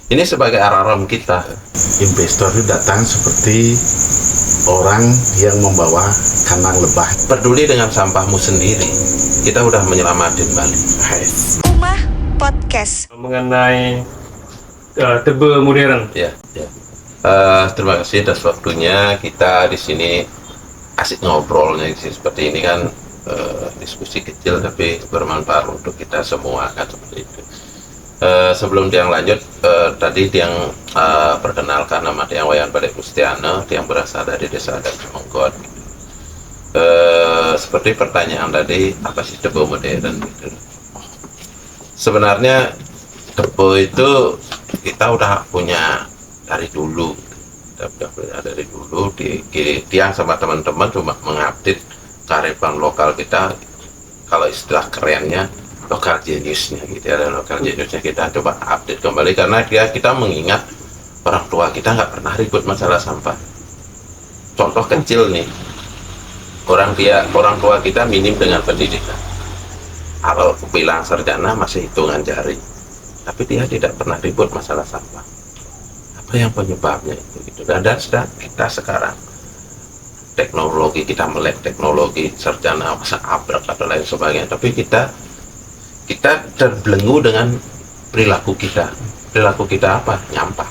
Ini sebagai alarm kita. Investor itu datang seperti orang yang membawa kandang lebah. Peduli dengan sampahmu sendiri. Kita udah menyelamatin Bali. Umah Podcast. Mengenai tebe modern. Ya. Terima kasih atas waktunya. Kita di sini asik ngobrolnya seperti ini kan, diskusi kecil tapi bermanfaat untuk kita semua kan seperti itu. Sebelum Tiang lanjut, tadi Tiang perkenalkan nama Tiang Wayan Badek Kustiana, Tiang berasal dari Desa Adat Semongkot. Seperti pertanyaan tadi, apa sih tebe modern gitu. Sebenarnya tebe itu kita udah punya dari dulu. Kita udah punya dari dulu. Tiang sama teman-teman cuma mengupdate kearifan lokal kita, kalau istilah kerennya lokal geniusnya gitu ya. Dan lokal geniusnya kita coba update kembali karena kita mengingat orang tua kita nggak pernah ribut masalah sampah. Contoh kecil nih, orang tua kita minim dengan pendidikan. Kalau bilang sarjana masih hitungan jari, tapi dia tidak pernah ribut masalah sampah. Apa yang penyebabnya itu gitu. Dan sedang kita sekarang teknologi, kita melek teknologi, sarjana masa abrak atau lain sebagainya, tapi kita terbelenggu dengan perilaku kita. Perilaku kita apa? Nyampah.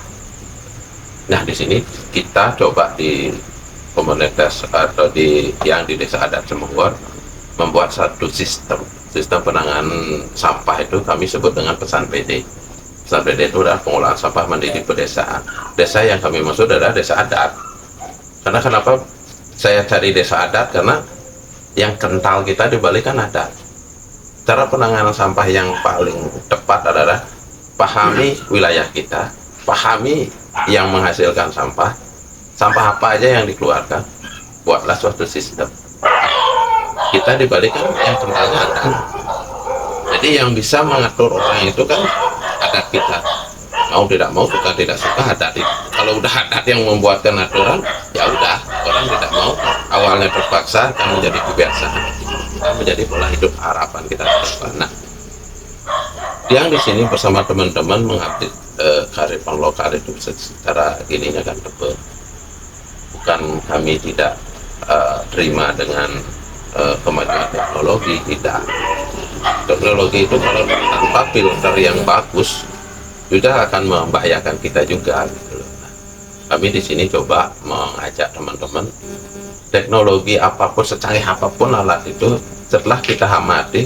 Nah, di sini kita coba di komunitas atau di Desa Adat Semongkot membuat satu sistem penanganan sampah. Itu kami sebut dengan pesan PD. Pesan PD itu adalah pengolahan sampah mandiri pedesaan. Desa yang kami maksud adalah desa adat. Karena kenapa saya cari desa adat? Karena yang kental kita di Bali kan adat. Cara penanganan sampah yang paling tepat adalah pahami wilayah kita, pahami yang menghasilkan sampah apa aja yang dikeluarkan, buatlah suatu sistem. Kita di Bali kan yang kentalnya adat. Jadi yang bisa mengatur orang itu kan adat kita. Mau tidak mau, suka tidak suka adat itu. Kalau udah adat yang membuatkan aturan, ya udah, orang tidak mau, awalnya terpaksa kan menjadi kebiasaan. Dan menjadi pola hidup harapan kita ke depan. Nah, yang di sini bersama teman-teman mengupdate kearifan lokal itu secara ininya kan tebe. Bukan kami tidak terima dengan kemajuan teknologi, tidak. Teknologi itu kalau tanpa filter yang bagus juga akan membahayakan kita juga gitu loh. Nah, kami di sini coba mengajak teman-teman, teknologi apapun, secanggih apapun alat itu, setelah kita amati,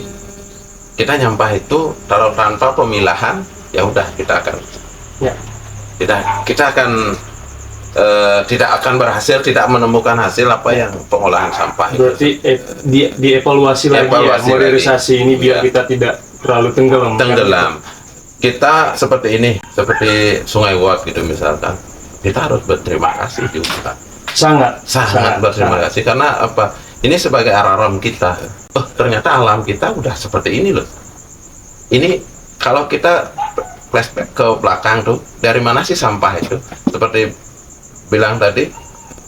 kita nyampah itu kalau tanpa pemilahan, ya udah kita akan tidak akan berhasil, tidak menemukan hasil apa yang pengolahan sampah. Berarti dievaluasi lagi ya, modernisasi ini biar kita tidak terlalu tenggelam. Kita seperti ini, seperti Sungai Wot gitu misalkan, kita harus berterima kasih juga. Sangat berterima kasih karena apa? Ini sebagai alarm kita. Oh, ternyata alam kita udah seperti ini loh. Ini kalau kita flashback ke belakang tuh, dari mana sih sampah itu? Seperti bilang tadi,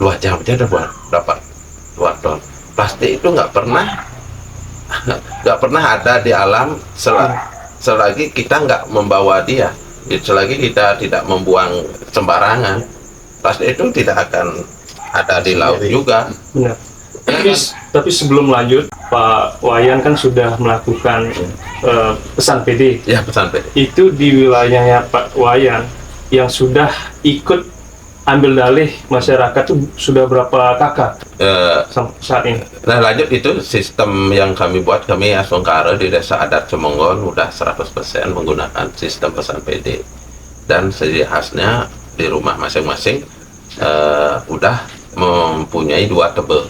2 jam aja udah dapat 2 ton. Plastik itu nggak pernah ada di alam selagi kita nggak membawa dia. Selagi kita tidak membuang sembarangan, plastik itu tidak akan ada di laut juga. Benar. Tapi sebelum lanjut, Pak Wayan kan sudah melakukan pesan PD. Ya, pesan PD. Itu di wilayahnya Pak Wayan yang sudah ikut ambil dalih masyarakat itu sudah berapa kakak saat ini? Nah, lanjut itu sistem yang kami buat, kami Asongkara di Desa Adat Semongkot udah 100% menggunakan sistem pesan PD. Dan ciri khasnya di rumah masing-masing udah mempunyai 2 tebe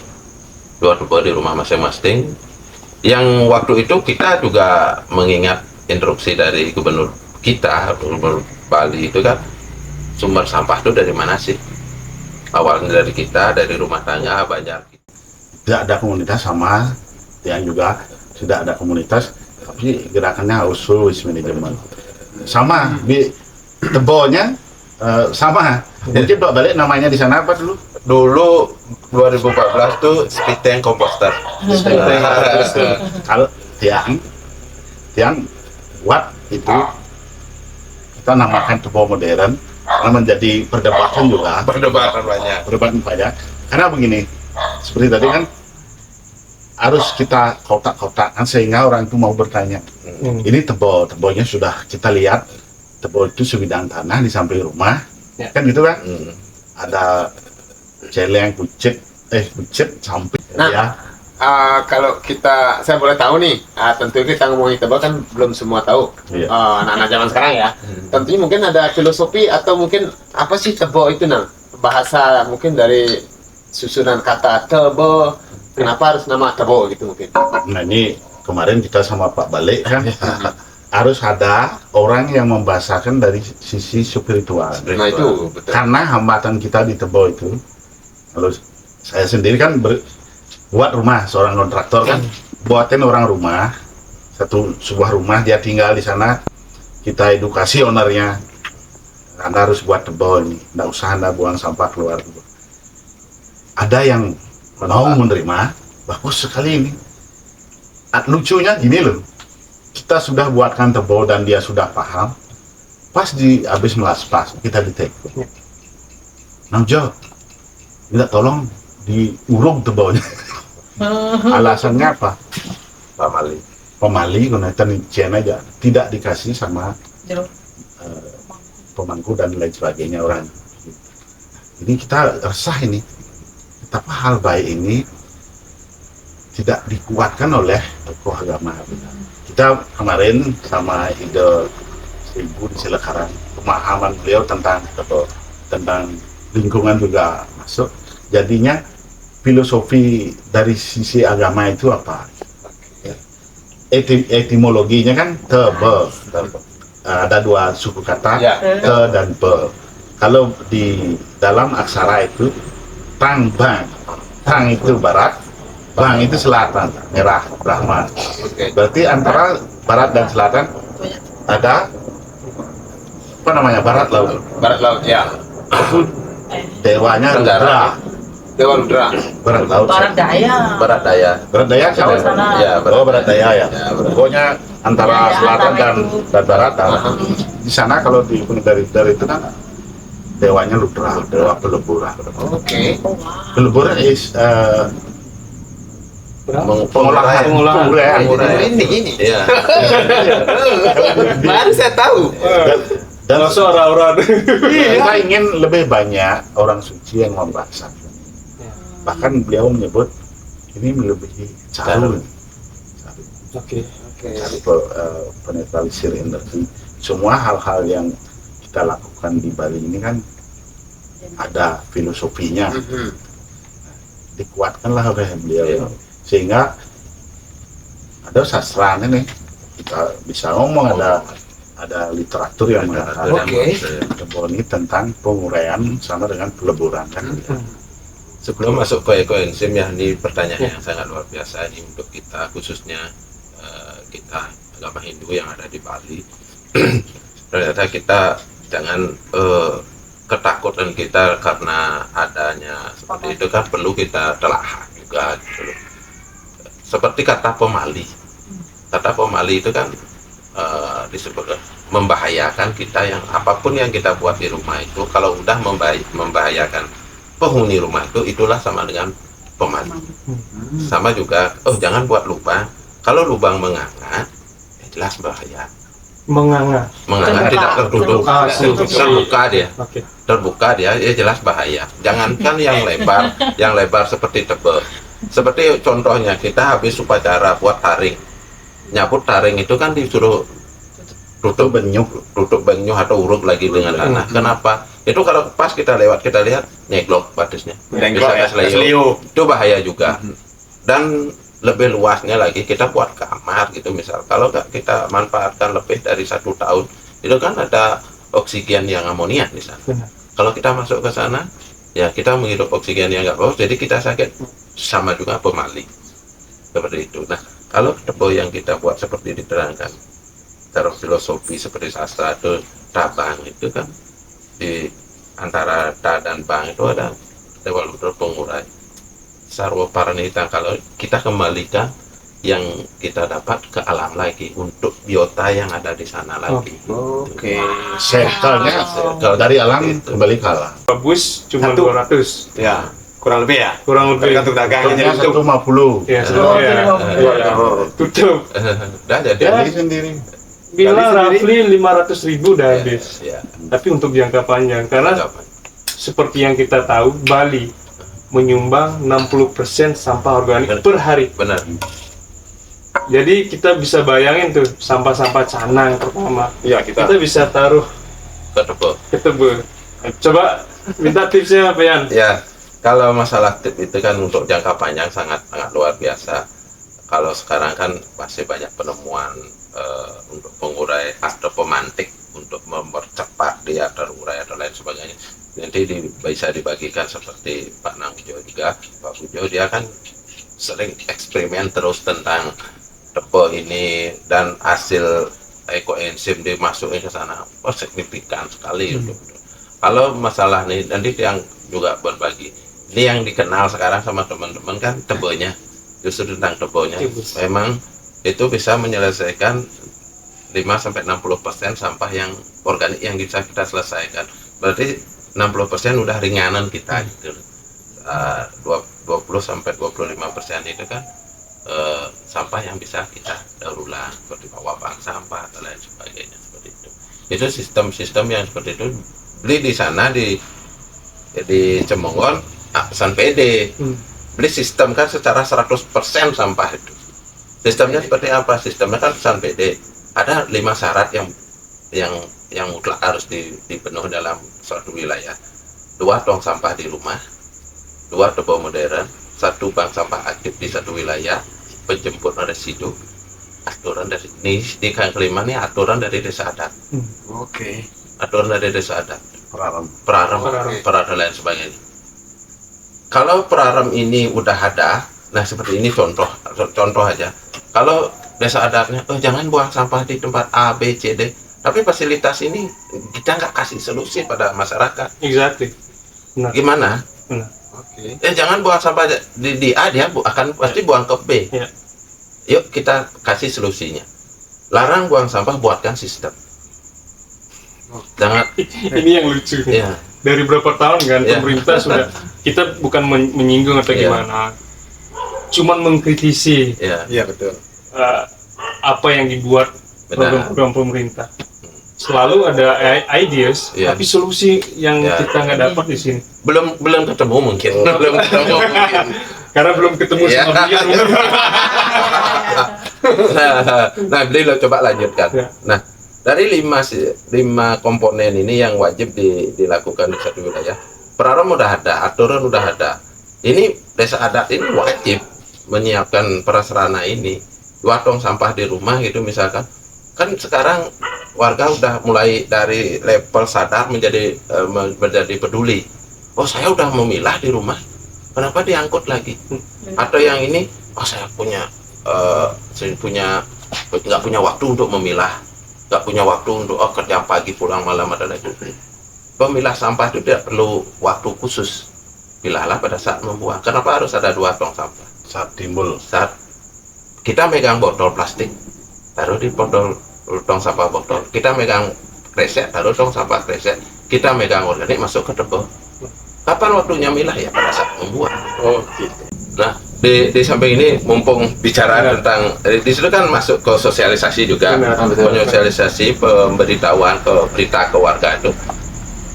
di rumah masing-masing. Yang waktu itu kita juga mengingat instruksi dari gubernur Bali itu kan, sumber sampah itu dari mana sih? Awalnya dari kita, dari rumah tangga, banyak. Tidak ada komunitas sama, yang juga tidak ada komunitas, tapi gerakannya harus manajemen. Sama di tebonya sama. Mungkin Pak balik namanya di sana apa dulu? Dulu 2014 tuh speed tank komposter. Kalau tiang buat itu kita namakan tebo modern karena menjadi perdebatan juga. Perdebatan banyak. Karena begini, seperti tadi kan harus kita kotak-kotakkan sehingga orang itu mau bertanya. Ini tebonya sudah kita lihat, tebo itu sebidang tanah di samping rumah, kan gitu kan? Ada celeng, bucet samping. Nah, Ya. Kalau saya boleh tahu nih, tentu kita ngomongin tebal kan belum semua tahu. Iya. Anak-anak zaman sekarang ya. Tentunya mungkin ada filosofi atau mungkin apa sih tebo itu bahasa mungkin dari susunan kata tebo. Kenapa harus nama tebo gitu mungkin? Nah ini kemarin kita sama Pak Balik kan harus ada orang yang membahasakan dari sisi spiritual. Nah itu betul. Karena hambatan kita di tebo itu, kalau saya sendiri kan buat rumah, seorang kontraktor kan buatin orang rumah, sebuah rumah, dia tinggal di sana, kita edukasi ownernya, Anda harus buat tebo ini, nggak usah Anda buang sampah keluar. Ada yang mau menerima, bagus sekali ini. Lucunya gini loh, kita sudah buatkan tebo dan dia sudah paham, pas habis melaspas kita ditelepon, Namjo, minta tolong diurung tebonya. Alasannya apa? Pemali konektan ijen aja, tidak dikasih sama pemangku dan lain sebagainya orang. Ini kita resah ini, betapa hal baik ini tidak dikuatkan oleh tokoh agama. Kita kemarin sama ide Ibu di Silekaran, pemahaman beliau tentang lingkungan juga masuk. Jadinya filosofi dari sisi agama itu apa? Etimologinya kan tebe. Ada dua suku kata, te dan be. Kalau di dalam aksara itu tang bang. Tang itu barat, bang itu selatan, merah, Brahma. Berarti antara barat dan selatan ada apa namanya? Barat laut. Barat laut ya. Itu dewanya Rudra. Dewa Rudra. Barat laut. Barat Daya. Barat Daya Jawa sana. ya Barat Daya ya. Pokoknya antara Ya, selatan antara dan itu. barat. Di sana kalau di dari itu kan dewanya Rudra, dewa peleburan. Oke. Peleburan is pengolahan. Ini. Iya. Baru saya tahu. Dan Langsung orang-orang. kita ingin lebih banyak orang suci yang membahasakan. Bahkan beliau menyebut ini melebihi calon. Oke. Penetralisir energi. Semua hal-hal yang kita lakukan di Bali ini kan ada filosofinya, dikuatkanlah oleh beliau, sehingga ada sastranya nih, kita bisa ngomong, ada literatur yang mengatakan tebo ini tentang penguraian sama dengan peleburan kan. Sebelum masuk ke ekoenzim ya, ini pertanyaan yang sangat luar biasa ini untuk kita, khususnya kita agama Hindu yang ada di Bali. Ternyata kita jangan ketakutan kita karena adanya seperti itu kan perlu kita telah juga gitu loh. Seperti kata pemali itu kan disebut membahayakan kita, yang apapun yang kita buat di rumah itu kalau udah membahayakan penghuni rumah itu, itulah sama dengan pemali. Sama juga, jangan buat lubang. Kalau lubang menganga, ya jelas bahaya. Menganga. Menganga tidak tertutup, terbuka dia, ya jelas bahaya. Jangankan yang lebar seperti tebel. Seperti contohnya kita habis upacara buat taring, nyabut taring itu kan disuruh tutup benyuh atau urut lagi dengan tanah. Kenapa? Itu kalau pas kita lewat kita lihat nyeglok batisnya, bisa kesleo. Itu bahaya juga. Dan lebih luasnya lagi kita buat kamar gitu misal, kalau kita manfaatkan lebih dari 1 tahun itu kan ada oksigen yang amonia di sana. Kalau kita masuk ke sana ya kita menghirup oksigen yang nggak bagus, jadi kita sakit. Sama juga pemali seperti itu. Nah, kalau tebo yang kita buat seperti diterangkan taruh filosofi seperti sastra atau tabang itu kan, di antara ta dan bang itu ada dewa Rudra pengurai Sarwa Paranita. Kalau kita kembalikan yang kita dapat ke alam lagi untuk biota yang ada di sana lagi. Oke. Circle-nya Circle dari alam gitu. kembali ke alam. Bagus cuma Satu. 200. Ya, kurang lebih ya. Kurang lebih. Tergantung dagangnya jadi Circle-nya tutup. 150. Ya, Oh, ya. jadi Tutup. Dah jadi. Jadi sendiri. Bilang Bali roughly 500.000 udah habis. Ya. Tapi untuk jangka panjang, karena seperti yang kita tahu, Bali menyumbang 60% sampah organik per hari. Benar. Jadi kita bisa bayangin tuh sampah-sampah canang pertama. Iya, Kita bisa taruh Ke Tebo. ke Tebel. Coba minta tipsnya Pak Yan. Ya, kalau masalah tip itu kan untuk jangka panjang sangat luar biasa. Kalau sekarang kan masih banyak penemuan untuk pengurai atau pemantik untuk mempercepat dia terurai atau lain sebagainya. Nanti bisa dibagikan seperti Pak Nangjo juga. Pak Pujo dia kan sering eksperimen terus tentang Tebo ini dan hasil ekoenzim dimasukin ke sana signifikan sekali. Kalau masalah nih nanti yang juga berbagi ini yang dikenal sekarang sama teman-teman kan Tebonya, justru tentang Tebonya memang itu bisa menyelesaikan 5-60% sampah yang organik yang bisa kita selesaikan. Berarti 60% udah ringanan kita gitu. 20-25% itu kan sampah yang bisa kita daur ulang seperti bawa bank sampah dan lain sebagainya seperti itu. Itu sistem-sistem yang seperti itu beli di sana di Cemongon pesan PD. Beli sistem kan secara 100% sampah itu. Sistemnya seperti apa? Sistemnya kan pesan PD. Ada 5 syarat yang mutlak harus dipenuhi dalam suatu wilayah. 2 tong sampah di rumah, 2 Tebo modern, 1 bank sampah aktif di satu wilayah, penjemputan residu, aturan dari ini di yang kelima nih aturan dari desa adat. Oke. Aturan dari desa adat. Perarem. Perarem dan lain sebagainya. Kalau perarem ini udah ada, nah seperti ini contoh aja. Kalau desa adatnya, jangan buang sampah di tempat A, B, C, D. Tapi fasilitas ini kita nggak kasih solusi pada masyarakat. Exactly. Benar. Gimana? Benar. Oke. Jangan buang sampah di A, dia akan pasti buang ke B. Ya. Yuk kita kasih solusinya. Larang buang sampah, buatkan sistem. Jangan. Ini yang lucu nih. Ya. Dari berapa tahun kan Ya. pemerintah sudah, kita bukan menyinggung atau Ya. gimana, cuman mengkritisi Ya. Iya, betul. apa yang dibuat Benar. program pemerintah. Selalu ada ideas, Ya. tapi solusi yang Ya. kita nggak dapat di sini. Belum ketemu mungkin. Belum ketemu mungkin. Karena belum ketemu Ya. sama dia. Nah, beliau coba lanjutkan. Ya. Nah, dari 5 komponen ini yang wajib dilakukan di satu wilayah, perarem udah ada, aturan udah ada. Ini desa adat ini wajib menyiapkan prasarana ini. 2 tong sampah di rumah gitu misalkan. Kan sekarang warga udah mulai dari level sadar menjadi peduli. Oh, saya udah memilah di rumah. Kenapa diangkut lagi? Atau yang ini, oh saya nggak punya waktu untuk memilah, nggak punya waktu untuk kerja pagi pulang malam ada lagi. Pemilah sampah itu tidak perlu waktu khusus. Pilahlah pada saat membuang. Kenapa harus ada 2 tong sampah? Saat timbul. Saat kita megang botol plastik, taruh di tong sampah botol. Kita megang kresek, taruh tong sampah kresek. Kita megang organik masuk ke Tebo. Kapan waktunya milah ya pada saat membuang. Oh, gitu. Nah, di samping ini mumpung bicara tentang di situ kan masuk ke sosialisasi juga, Benar, sosialisasi pemberitahuan ke berita ke warga itu.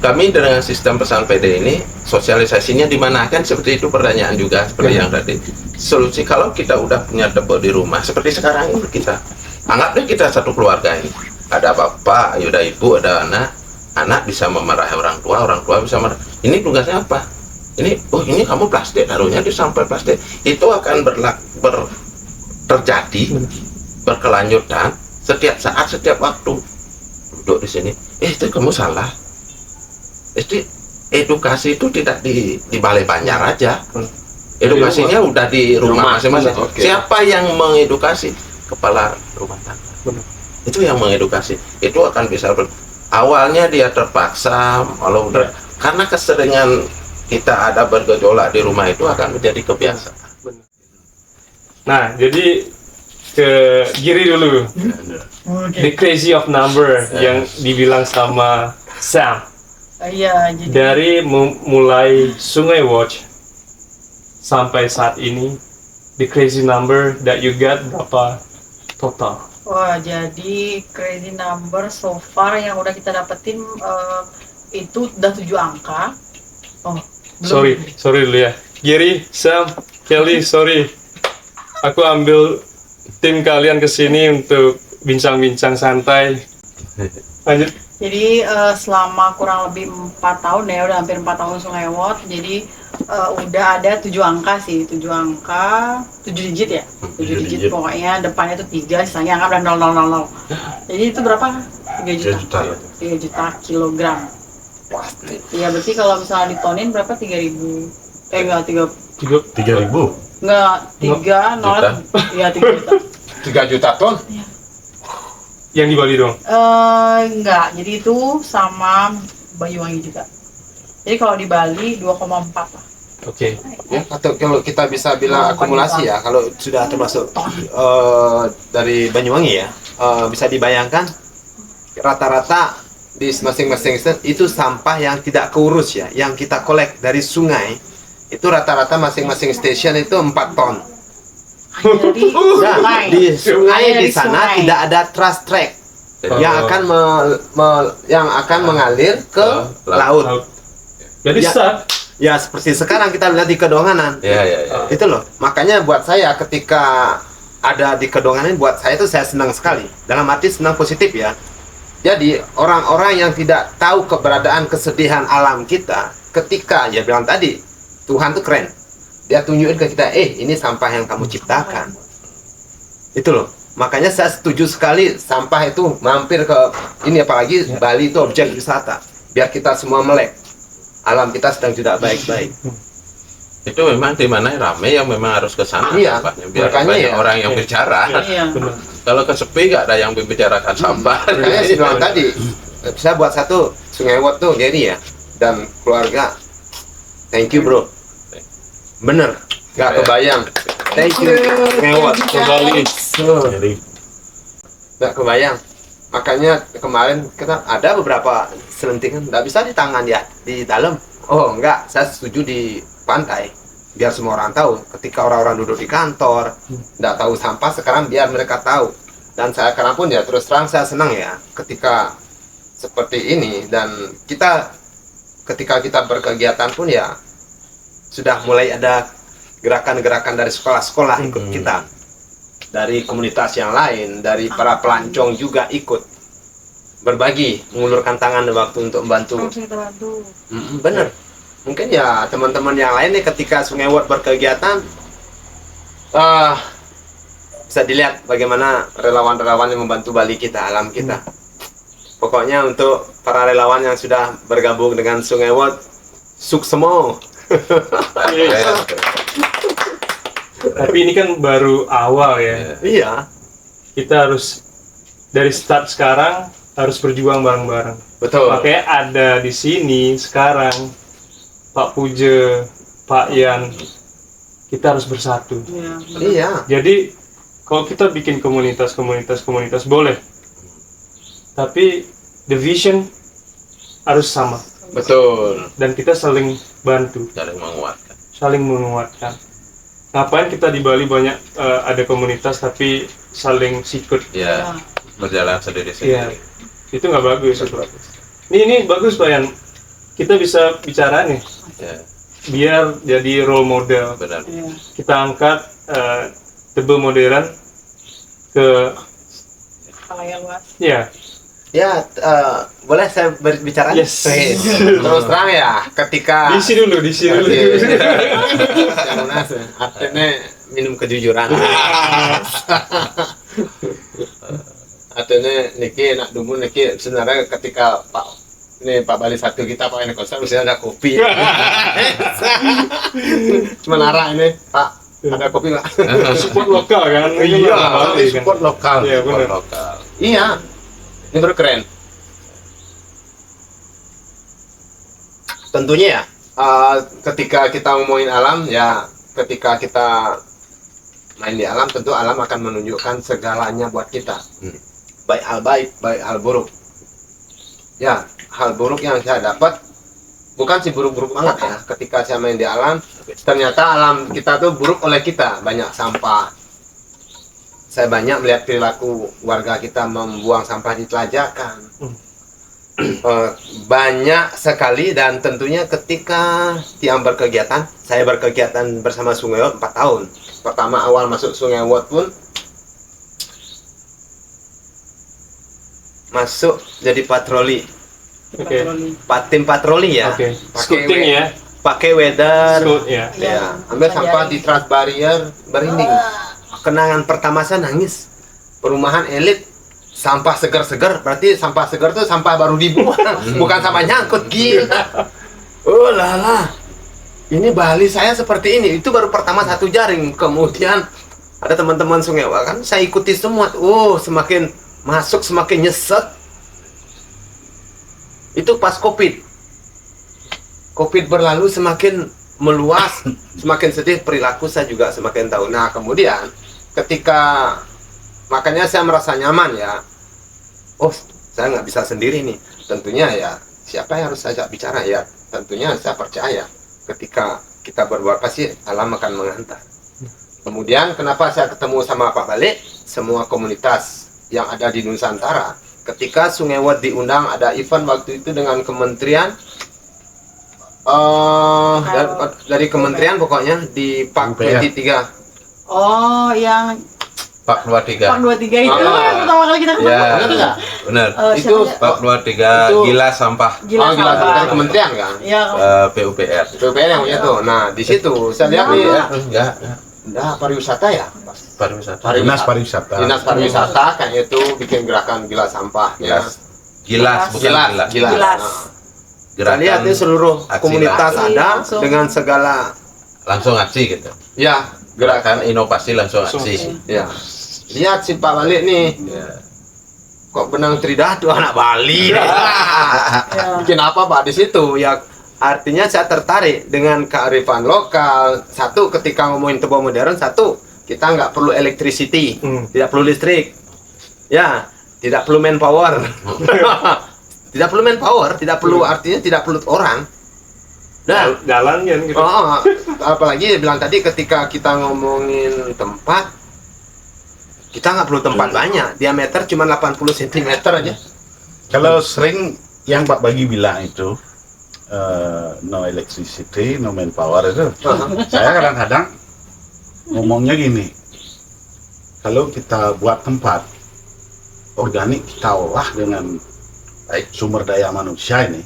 Kami dengan sistem pesan PD ini sosialisasinya di mana kan seperti itu pertanyaan juga seperti yang tadi. Solusi kalau kita udah punya Tebo di rumah seperti sekarang ini kita anggapnya kita satu keluarga ini. Ada bapak, ada ibu, ada anak bisa memarahi orang tua bisa marah. Ini tugasnya apa? Ini kamu plastik, taruhnya di sampah plastik. Itu akan terjadi berkelanjutan setiap saat, setiap waktu. Duduk di sini, itu kamu salah. Edukasi itu tidak di Balai Banjar aja. Edukasinya udah di rumah masing-masing. Oke. Siapa yang mengedukasi? Kepala rumah tangga. Benar. Itu yang mengedukasi. Itu akan bisa awalnya dia terpaksa, kalau udah karena keseringan kita ada bergejolak di rumah itu akan menjadi kebiasaan. Nah, jadi ke Giri dulu. The crazy of number yang dibilang sama Sam. Iya, jadi Dari mulai Sungai Watch sampai saat ini, the crazy number that you got berapa total? wah, jadi crazy number so far yang udah kita dapetin itu udah 7 angka. Oh, belum. Sorry dulu ya. Giri, Sam, Kelly, sorry. Aku ambil tim kalian ke sini untuk bincang-bincang santai. Lanjut. Jadi selama kurang lebih 4 tahun ya, udah hampir 4 tahun Sungai Watt. Jadi udah ada 7 angka sih, 7 angka, 7 digit ya, 7 digit pokoknya depannya tuh 3, sisanya angka udah 000. Jadi itu berapa? 3 juta. 3 juta kilogram. Iya, berarti kalau misalnya ditonin berapa? 3.000. Enggak, 3.000. enggak, 3 nol. Iya, 3 juta. 3 juta ton. Yang di Bali dong. Enggak, jadi itu sama Banyuwangi juga. Jadi kalau di Bali 2,4 lah. Oke. Ya, atau kalau kita bisa bilang akumulasi ya, kalau sudah termasuk dari Banyuwangi ya, bisa dibayangkan rata-rata di masing-masing station itu sampah yang tidak keurus ya, yang kita kolek dari sungai itu rata-rata masing-masing station itu 4 ton. Jadi Nah, di sungai di sana tidak ada trust track yang akan yang akan mengalir ke laut. Jadi Ya. sat. Ya seperti sekarang kita lihat di Kedonganan. Ya. Itu loh. Makanya buat saya ketika ada di Kedonganan, buat saya itu saya senang sekali. Dalam arti senang positif ya. Jadi orang-orang yang tidak tahu keberadaan kesedihan alam kita, ketika ya bilang tadi Tuhan tuh keren. Dia tunjukin ke kita, ini sampah yang kamu ciptakan. Itu loh. Makanya saya setuju sekali sampah itu mampir ke ini, apalagi Bali itu objek wisata. Biar kita semua melek. Alam kita sedang tidak baik-baik. Itu memang di mana rame yang memang harus ke sana Iya, sampahnya, biar makanya banyak ya. orang yang bicara. iya. Benar. Kalau kesepi nggak ada yang membicarakan sampah. Makanya saya bilang tadi, saya buat satu Sungai Watt tuh Gary ya dan keluarga. Thank you bro. Bener, nggak kebayang. Thank you Sungai Watt. Kembali. Jadi Nggak kebayang. Makanya kemarin kita ada beberapa selentingan nggak bisa di tangan ya di dalam. Oh enggak, saya setuju di pantai biar semua orang tahu. Ketika orang-orang duduk di kantor nggak tahu sampah, sekarang biar mereka tahu. Dan saya sekarang pun ya terus terang saya senang ya ketika seperti ini, dan kita ketika kita berkegiatan pun ya sudah mulai ada gerakan-gerakan dari sekolah-sekolah ikut kita, dari komunitas yang lain, dari para pelancong juga ikut berbagi, mengulurkan tangan waktu untuk membantu. Harus kita bantu. Bener. Mungkin ya teman-teman yang lain nih ketika Sungai Watt berkegiatan, bisa dilihat bagaimana relawan-relawan yang membantu Bali kita, alam kita. Pokoknya untuk para relawan yang sudah bergabung dengan Sungai Watt, suksemo. Tapi ini kan baru awal ya. Iya. Kita harus dari start sekarang harus berjuang bareng-bareng. Betul. Makanya ada di sini sekarang Pak Puja, Pak Yan, kita harus bersatu. Iya. Iya. Jadi kalau kita bikin komunitas boleh, tapi the vision harus sama Betul. dan kita saling bantu, Saling menguatkan. Ngapain kita di Bali banyak ada komunitas tapi saling sikut? Ya, berjalan Iya, sendiri-sendiri. itu nggak bagus. Itu. Ini bagus Pak Yan. Kita bisa bicara nih, Ya, biar jadi role model. benar. Iya. Kita angkat tebe modern ke Kalau yang luas. ya. Ya, boleh saya berbicara? Yes. Oke. Terus terang ya, ketika Diisi dulu. artinya minum kejujuran. Artinya niki nak dumun niki sebenarnya ketika Pak Bali satu kita Pak Eko harus ada kopi. Cuma arah ini Pak, ada kopi nggak? Support lokal kan? Ini Iya, orang Bali kan? support lokal. Iya benar. Lokal. Iya, ini baru keren. Tentunya ya, ketika kita ngomongin alam ya, ketika kita main di alam, tentu alam akan menunjukkan segalanya buat kita. Hmm. Baik hal baik, baik hal buruk. Ya, hal buruk yang saya dapat bukan sih buruk-buruk banget ya. Ketika saya main di alam, ternyata alam kita tuh buruk oleh kita. Banyak sampah. Saya banyak melihat perilaku warga kita membuang sampah di telajakan. Banyak sekali, dan tentunya ketika Tiang berkegiatan, saya berkegiatan bersama Sungai Wot 4 tahun. Pertama awal masuk Sungai Wot pun masuk jadi patroli, Oke. tim patroli ya. Oke. Pakai Scouting ya. pakai weather, Scout ya. ya, ambil sampah di trans barrier, berinding. Kenangan pertama saya nangis. Perumahan elit, sampah segar-segar, berarti sampah segar tuh sampah baru dibuang, bukan sampah nyangkut, gila. Oh lala, ini Bali saya seperti ini. Itu baru pertama 1 jaring, kemudian ada teman-teman Sungai Wak, kan saya ikuti semua. Oh, semakin masuk semakin nyesek. Itu pas Covid berlalu semakin meluas, semakin sedih, perilaku saya juga semakin tahu. Nah, kemudian ketika, makanya saya merasa nyaman ya. Oh, saya nggak bisa sendiri nih. Tentunya ya, siapa yang harus saya ajak bicara ya? Tentunya saya percaya ketika kita berbuat pasti alam akan menghantar. Kemudian kenapa saya ketemu sama Pak Balik? Semua komunitas yang ada di Nusantara. Ketika Sungai Wot diundang, ada event waktu itu dengan kementerian, dari kementerian pokoknya di Pak UPR. 23. Oh, yang Pak 23. Pak 23 itu Ah. yang pertama kali kita ketemu. Ya, Bener nggak? benar. Itu Pak 23 Itu- gila sampah Gila Oh, gila, sampah. dari kementerian kan? Iya. PUPR. PUPR yang punya tuh. Nah, di situ saya lihat nih, Enggak, pariwisata ya. pariwisata. Dinas pariwisata. Dinas pariwisata kayak itu bikin gerakan gila sampah ya. Gilas, bukan Gilas, gilas. gilas. Gilas. Nah, kita lihat ini seluruh aksi komunitas langsung. ada Langsung. dengan segala langsung aksi gitu. ya Gerakan gerakan. inovasi langsung Langsung aksi. Ya. Lihat si Pak Balik nih, Ya. kok benang tridah tuh anak Bali. Ya. Bikin apa Pak di situ? Ya artinya saya tertarik dengan kearifan lokal. Satu, ketika ngomongin tebal modern, satu, kita nggak perlu electricity, tidak perlu listrik. Ya, tidak perlu manpower. Tidak perlu manpower, tidak perlu, artinya tidak perlu orang. Nah, Jalan kan gitu. oh, apalagi dia bilang tadi ketika kita ngomongin tempat, kita nggak perlu tempat banyak, diameter cuma 80 cm aja. Kalau sering yang Pak Bagi bilang itu no electricity, no manpower itu, saya kadang-kadang ngomongnya gini, kalau kita buat tempat organik kita olah dengan baik sumber daya manusia ini,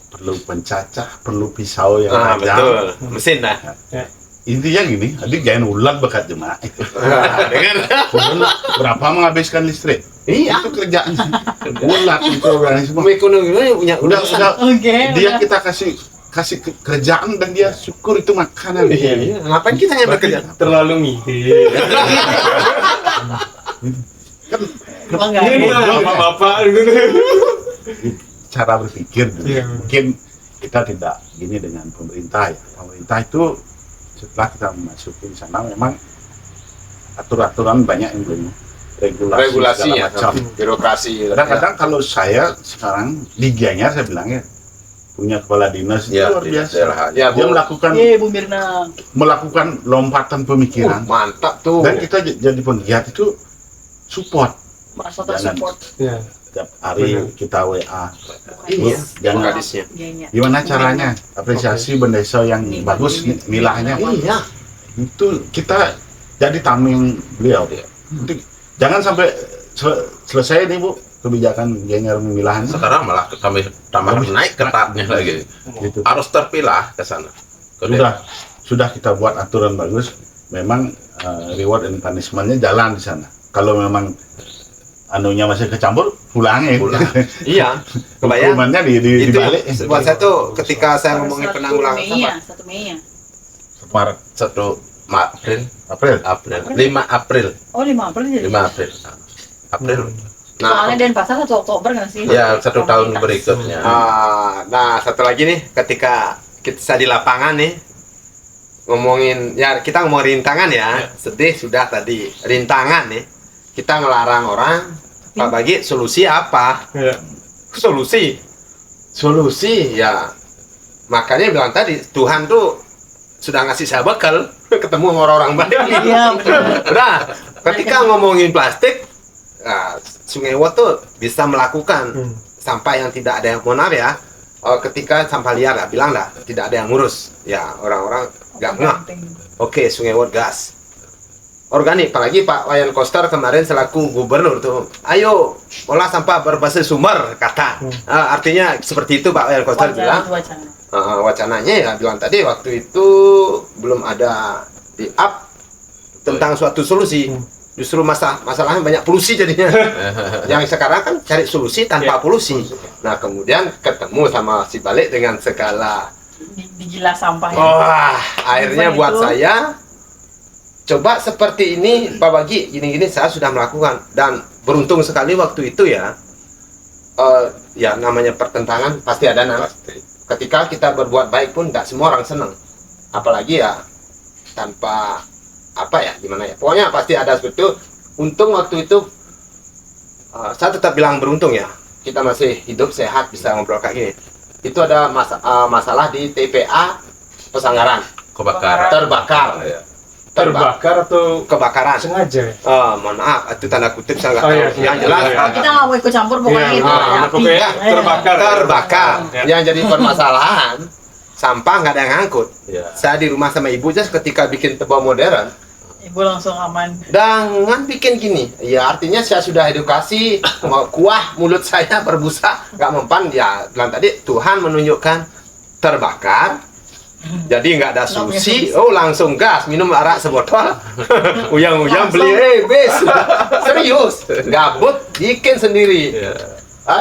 perlu pencacah, perlu pisau yang tajam. Betul, mesin dah. Intinya gini, adik jangan ulat bekat jemaah. Dengan Berapa menghabiskan listrik? iya, Itu kerjaan ulat itu organisme. ekonomi punya Udah Oke. dia udah. kita kasih kerjaan dan dia syukur itu makanan. Iya. Ngapain kita yang bekerja? Terlalu ngide. Emang nggak Ini ada. bapak-bapak gitu. Cara berpikir Iya. mungkin kita tidak gini dengan pemerintah ya. Pemerintah itu setelah kita memasuki sana memang aturan banyak yang belum Regulasi segala ya, macam. birokrasi. Kadang-kadang kalau saya sekarang liganya saya bilang ya punya kepala dinas itu Ya, luar biasa. Ya, Dia Bu. Iya, Bu Mirna. melakukan lompatan pemikiran Mantap tuh. dan kita jadi penggiat itu support. Merasa Jangan. tersupport. Ya. Setiap hari kita WA. Iya, Jangan hadisnya. Gengnya. gimana caranya apresiasi bendesa yang bagus milahnya. Iya. Itu kita jadi tameng beliau. Nanti jangan sampai selesai nih Bu kebijakan gengnya memilahnya. Sekarang malah tambah naik ketatnya lagi. Gitu. Harus terpilah ke sana. Sudah kita buat aturan bagus. Memang reward and punishment-nya jalan di sana. Kalau memang anunya masih kecampur, pulangin. Pulang. Iya. Kebayang? Hukumannya di Itu balik. buat saya tuh ketika saya ngomongin penanggulangan sampah. 1 Mei-nya. Maret, 1 April, April. 5 April, Oh, 5 April jadi. 5 April. April. Soalnya Nah, Denpasar 1 Oktober nggak sih? Ya, 1 tahun Komunitas. berikutnya. nah satu lagi nih, ketika saya di lapangan nih, ngomongin ya, kita ngomongin rintangan ya. Sedih sudah tadi. Rintangan nih. Kita ngelarang orang. Pak Bagi, solusi apa? Ya. Solusi ya. Makanya bilang tadi, Tuhan tuh sudah ngasih saya bekal ketemu sama orang-orang baik. Iya, benar. Nah, ketika ngomongin plastik, nah, Sungai Wot tuh bisa melakukan sampah yang tidak ada yang, mohon maaf ya, ketika sampah liar lah, bilang lah tidak ada yang ngurus, ya orang-orang nggak ngeh. Oke, Sungai Wot gas organik, apalagi Pak Wayan Koster kemarin selaku gubernur tuh, ayo olah sampah berbasis sumber, kata. Artinya seperti itu Pak Wayan Koster bilang. Wacananya ya bilang tadi waktu itu belum ada di up tentang suatu solusi. Justru masalahnya banyak polusi jadinya. Yang sekarang kan cari solusi tanpa polusi. Nah, kemudian ketemu sama si Balik dengan segala Digilas sampah ya. wah, akhirnya Itu. buat saya coba seperti ini Pak Bagi, gini-gini saya sudah melakukan, dan beruntung sekali waktu itu ya. Ya namanya pertentangan pasti ada ketika kita berbuat baik pun tidak semua orang senang, apalagi ya tanpa apa ya, gimana ya, pokoknya pasti ada seperti itu. Untung waktu itu saya tetap bilang beruntung ya, kita masih hidup sehat bisa ngobrol kayak gini. Itu ada masalah di TPA Pesanggaran, terbakar Atau kebakaran. sengaja? Mohon maaf, itu tanda kutip saya nggak Oh, tahu. iya, Yang iya, jelas iya. Kita nggak mau ikut campur pokoknya itu. Nah, ada pokoknya api. terbakar. terbakar. Yang jadi permasalahan, sampah nggak ada yang ngangkut. Ya. Saya di rumah sama ibu aja ketika bikin tebal modern, Ibu langsung aman. jangan bikin gini. Ya artinya saya sudah edukasi, kuah mulut saya berbusa, nggak mempan. Ya bilang tadi Tuhan menunjukkan terbakar. Jadi nggak ada solusi, oh langsung gas, minum arak sebotol, uyang-uyang beli, bis, serius, gabut, bikin sendiri.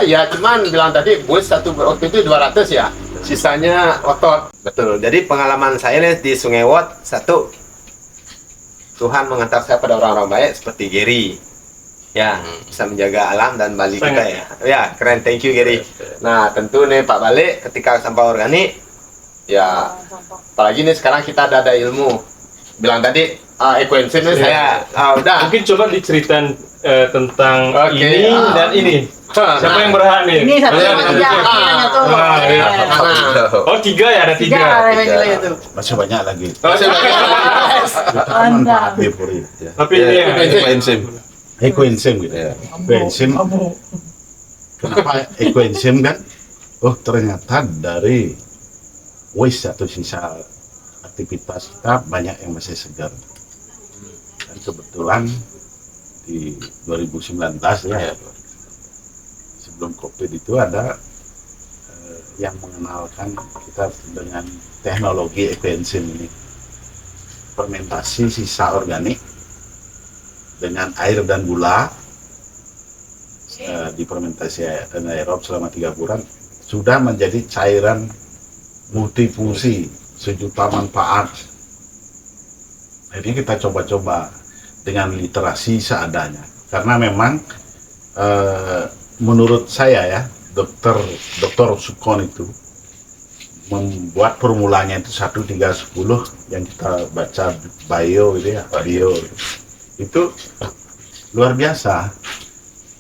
Ya cuman bilang tadi bus satu waktu itu 200 ya, sisanya otot. Betul. Jadi pengalaman saya nih di Sungai Wot, satu, Tuhan mengantar saya pada orang-orang baik seperti Gary. Ya, bisa menjaga alam dan Bali kita ya. Ya, keren, thank you Gary. Nah, tentu nih Pak Balik ketika sampah organik, ya, apalagi nih sekarang kita ada ilmu. Bilang tadi ekoenzim nih saya udah. Mungkin coba diceritain tentang Oke, ini dan ini. Siapa yang berhak nih? Ini satu sama Iya, tiga iya. akhirnya tuh. Ah, iya. Iya. Oh, 3 ya, ada 3. Tiga yang gila itu. Masih banyak lagi. Oh, Kita kan manfaat di Puri. Ya. tapi ini yang Ekoenzim. Ekoenzim gitu. Ya. Ekoenzim. Kenapa ekoenzim kan? Oh ternyata dari waste atau sisa aktivitas kita banyak yang masih segar. Dan kebetulan di 2019 ya, sebelum COVID itu ada yang mengenalkan kita dengan teknologi ekoenzim ini, fermentasi sisa organik dengan air dan gula, difermentasi anaerob selama 3 bulan sudah menjadi cairan multifungsi sejuta manfaat. Jadi kita coba-coba dengan literasi seadanya, karena memang menurut saya ya, Dr. Sukon itu membuat formulanya itu 1-3-10 yang kita baca bio gitu ya, bio itu luar biasa.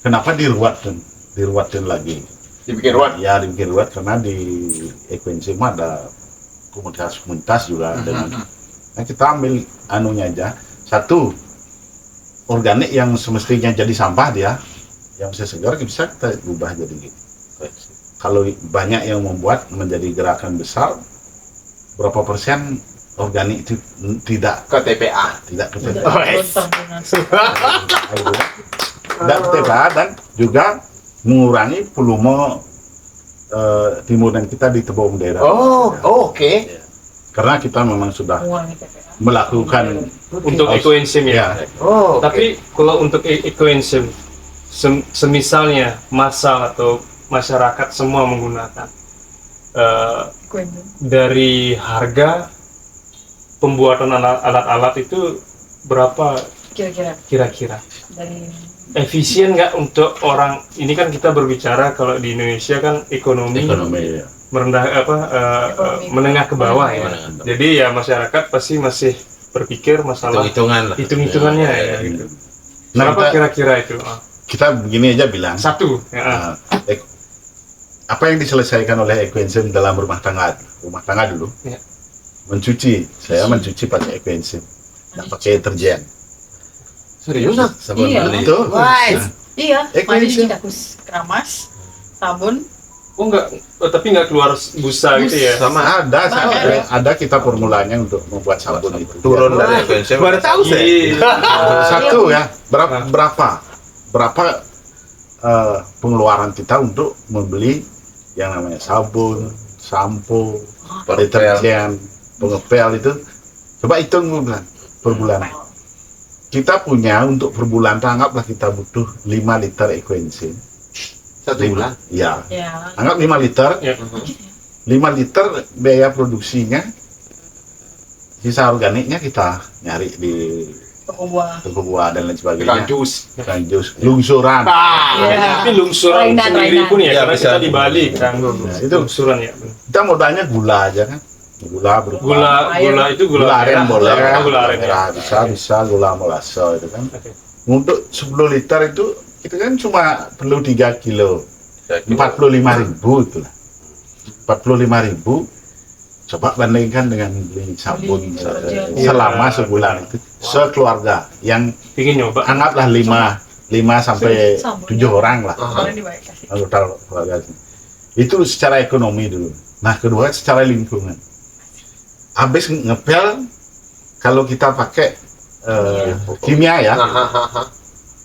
Kenapa diruatin lagi? Dibikin ruwet. Ya dibikin ruwet karena di ekoenzim ada komunitas juga dengan. Nah, kita ambil anunya aja. Satu, organik yang semestinya jadi sampah dia, yang bisa segar bisa kita ubah jadi gitu. Kalau banyak yang membuat menjadi gerakan besar, berapa persen organik itu tidak Ke TPA. tidak ke Oh, yes. dan TPA, dan juga mengurangi volume timuran kita di Tebong daerah. Oke. Karena kita memang sudah melakukan untuk ekoenzim ya. Oh, Tapi kalau untuk ekoenzim, semisalnya massal atau masyarakat semua menggunakan, dari harga pembuatan alat-alat itu berapa kira-kira? Dari Efisien nggak untuk orang ini? Kan kita berbicara kalau di Indonesia kan ekonomi ekonomi ya. merendah Ekonomi. menengah ke bawah ya. Menengah ke bawah. Jadi ya masyarakat pasti masih berpikir masalah Hitung-hitungan lah. hitung-hitungannya ya gitu. Nah, Berapa kita- kira-kira itu? Kita begini aja bilang. Satu. Ya. Nah, apa yang diselesaikan oleh Equinsim dalam rumah tangga dulu, Ya. mencuci. Saya mencuci pakai Equinsim, nggak pakai deterjen. Seriusan? Sabun Iya. beli. Itu. Wise. Iya, mandi Equinsim. cuci dakus keramas, sabun. Oh enggak, tapi nggak keluar busa gitu ya? Sama Ada, Ada. ada kita formulanya untuk membuat sabun itu. turun Ya. dari Equinsim. Baru tahu saya. Iya. Satu ya, Nah. berapa pengeluaran kita untuk membeli yang namanya sabun, sampo, Perpel. deterjen, pengepel itu. Coba hitung bulan per bulan. Kita punya untuk per bulan, anggaplah kita butuh 5 liter Equinsim. 1 bulan. Ya, Ya. anggap 5 liter. Ya. 5 liter biaya produksinya, sisa organiknya kita nyari di Toko buah. toko buah dan lain Ikan sebagainya. jus. Ikan jus, lungsuran. Iya. Tapi lungsuran Rainan, sendiri rainan. pun ya, Ya, karena bisa. kita di Bali kan. Ya, itu Lungsuran ya. kita modalnya gula aja kan. Gula berupa Gula itu gula gula aren merah. boleh, Oh, gula aren ya. merah bisa gula molase itu kan. Oke. Untuk 10 liter itu kita kan cuma perlu 3 kilo, Ya, gitu. 45.000 itulah. 45.000 coba bandingkan dengan beli sabun Beli deterjen. selama Iya. sebulan itu sekeluarga yang Pingin nyoba. anggaplah 5 sampai Sabunnya. 7 orang lah Kemarin dibayar kasih. anggota keluarga itu secara ekonomi dulu. Nah kedua secara lingkungan. Habis ngepel kalau kita pakai kimia ya, Hahaha.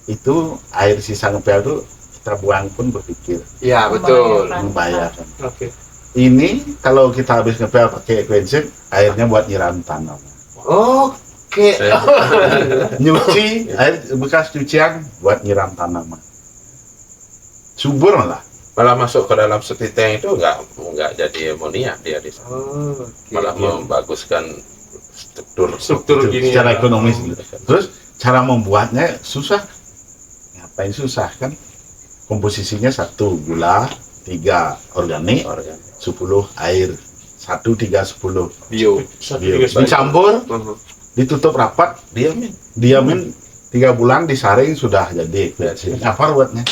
itu air sisa ngepel itu kita buang pun berpikir Iya, betul. membahayakan. Oke. Ini kalau kita habis ngepel pakai Equinsim, airnya buat nyiram tanam. Oke. Nyuci, air bekas cucian buat nyiram tanaman. Subur malah. Malah masuk ke dalam setiteng itu nggak jadi amonia dia di sana. Oh, Malah membaguskan Struktur gini secara ya. ekonomis. Terus cara membuatnya susah. Ngapain susah kan? Komposisinya 1 gula, 3 organik, organ. 10 air. 1, 3, 10. bio. Satu, Bio. tiga, sepuluh. Dicampur, Mhm. ditutup rapat, diamin 3 bulan disaring sudah jadi. Apa buatnya?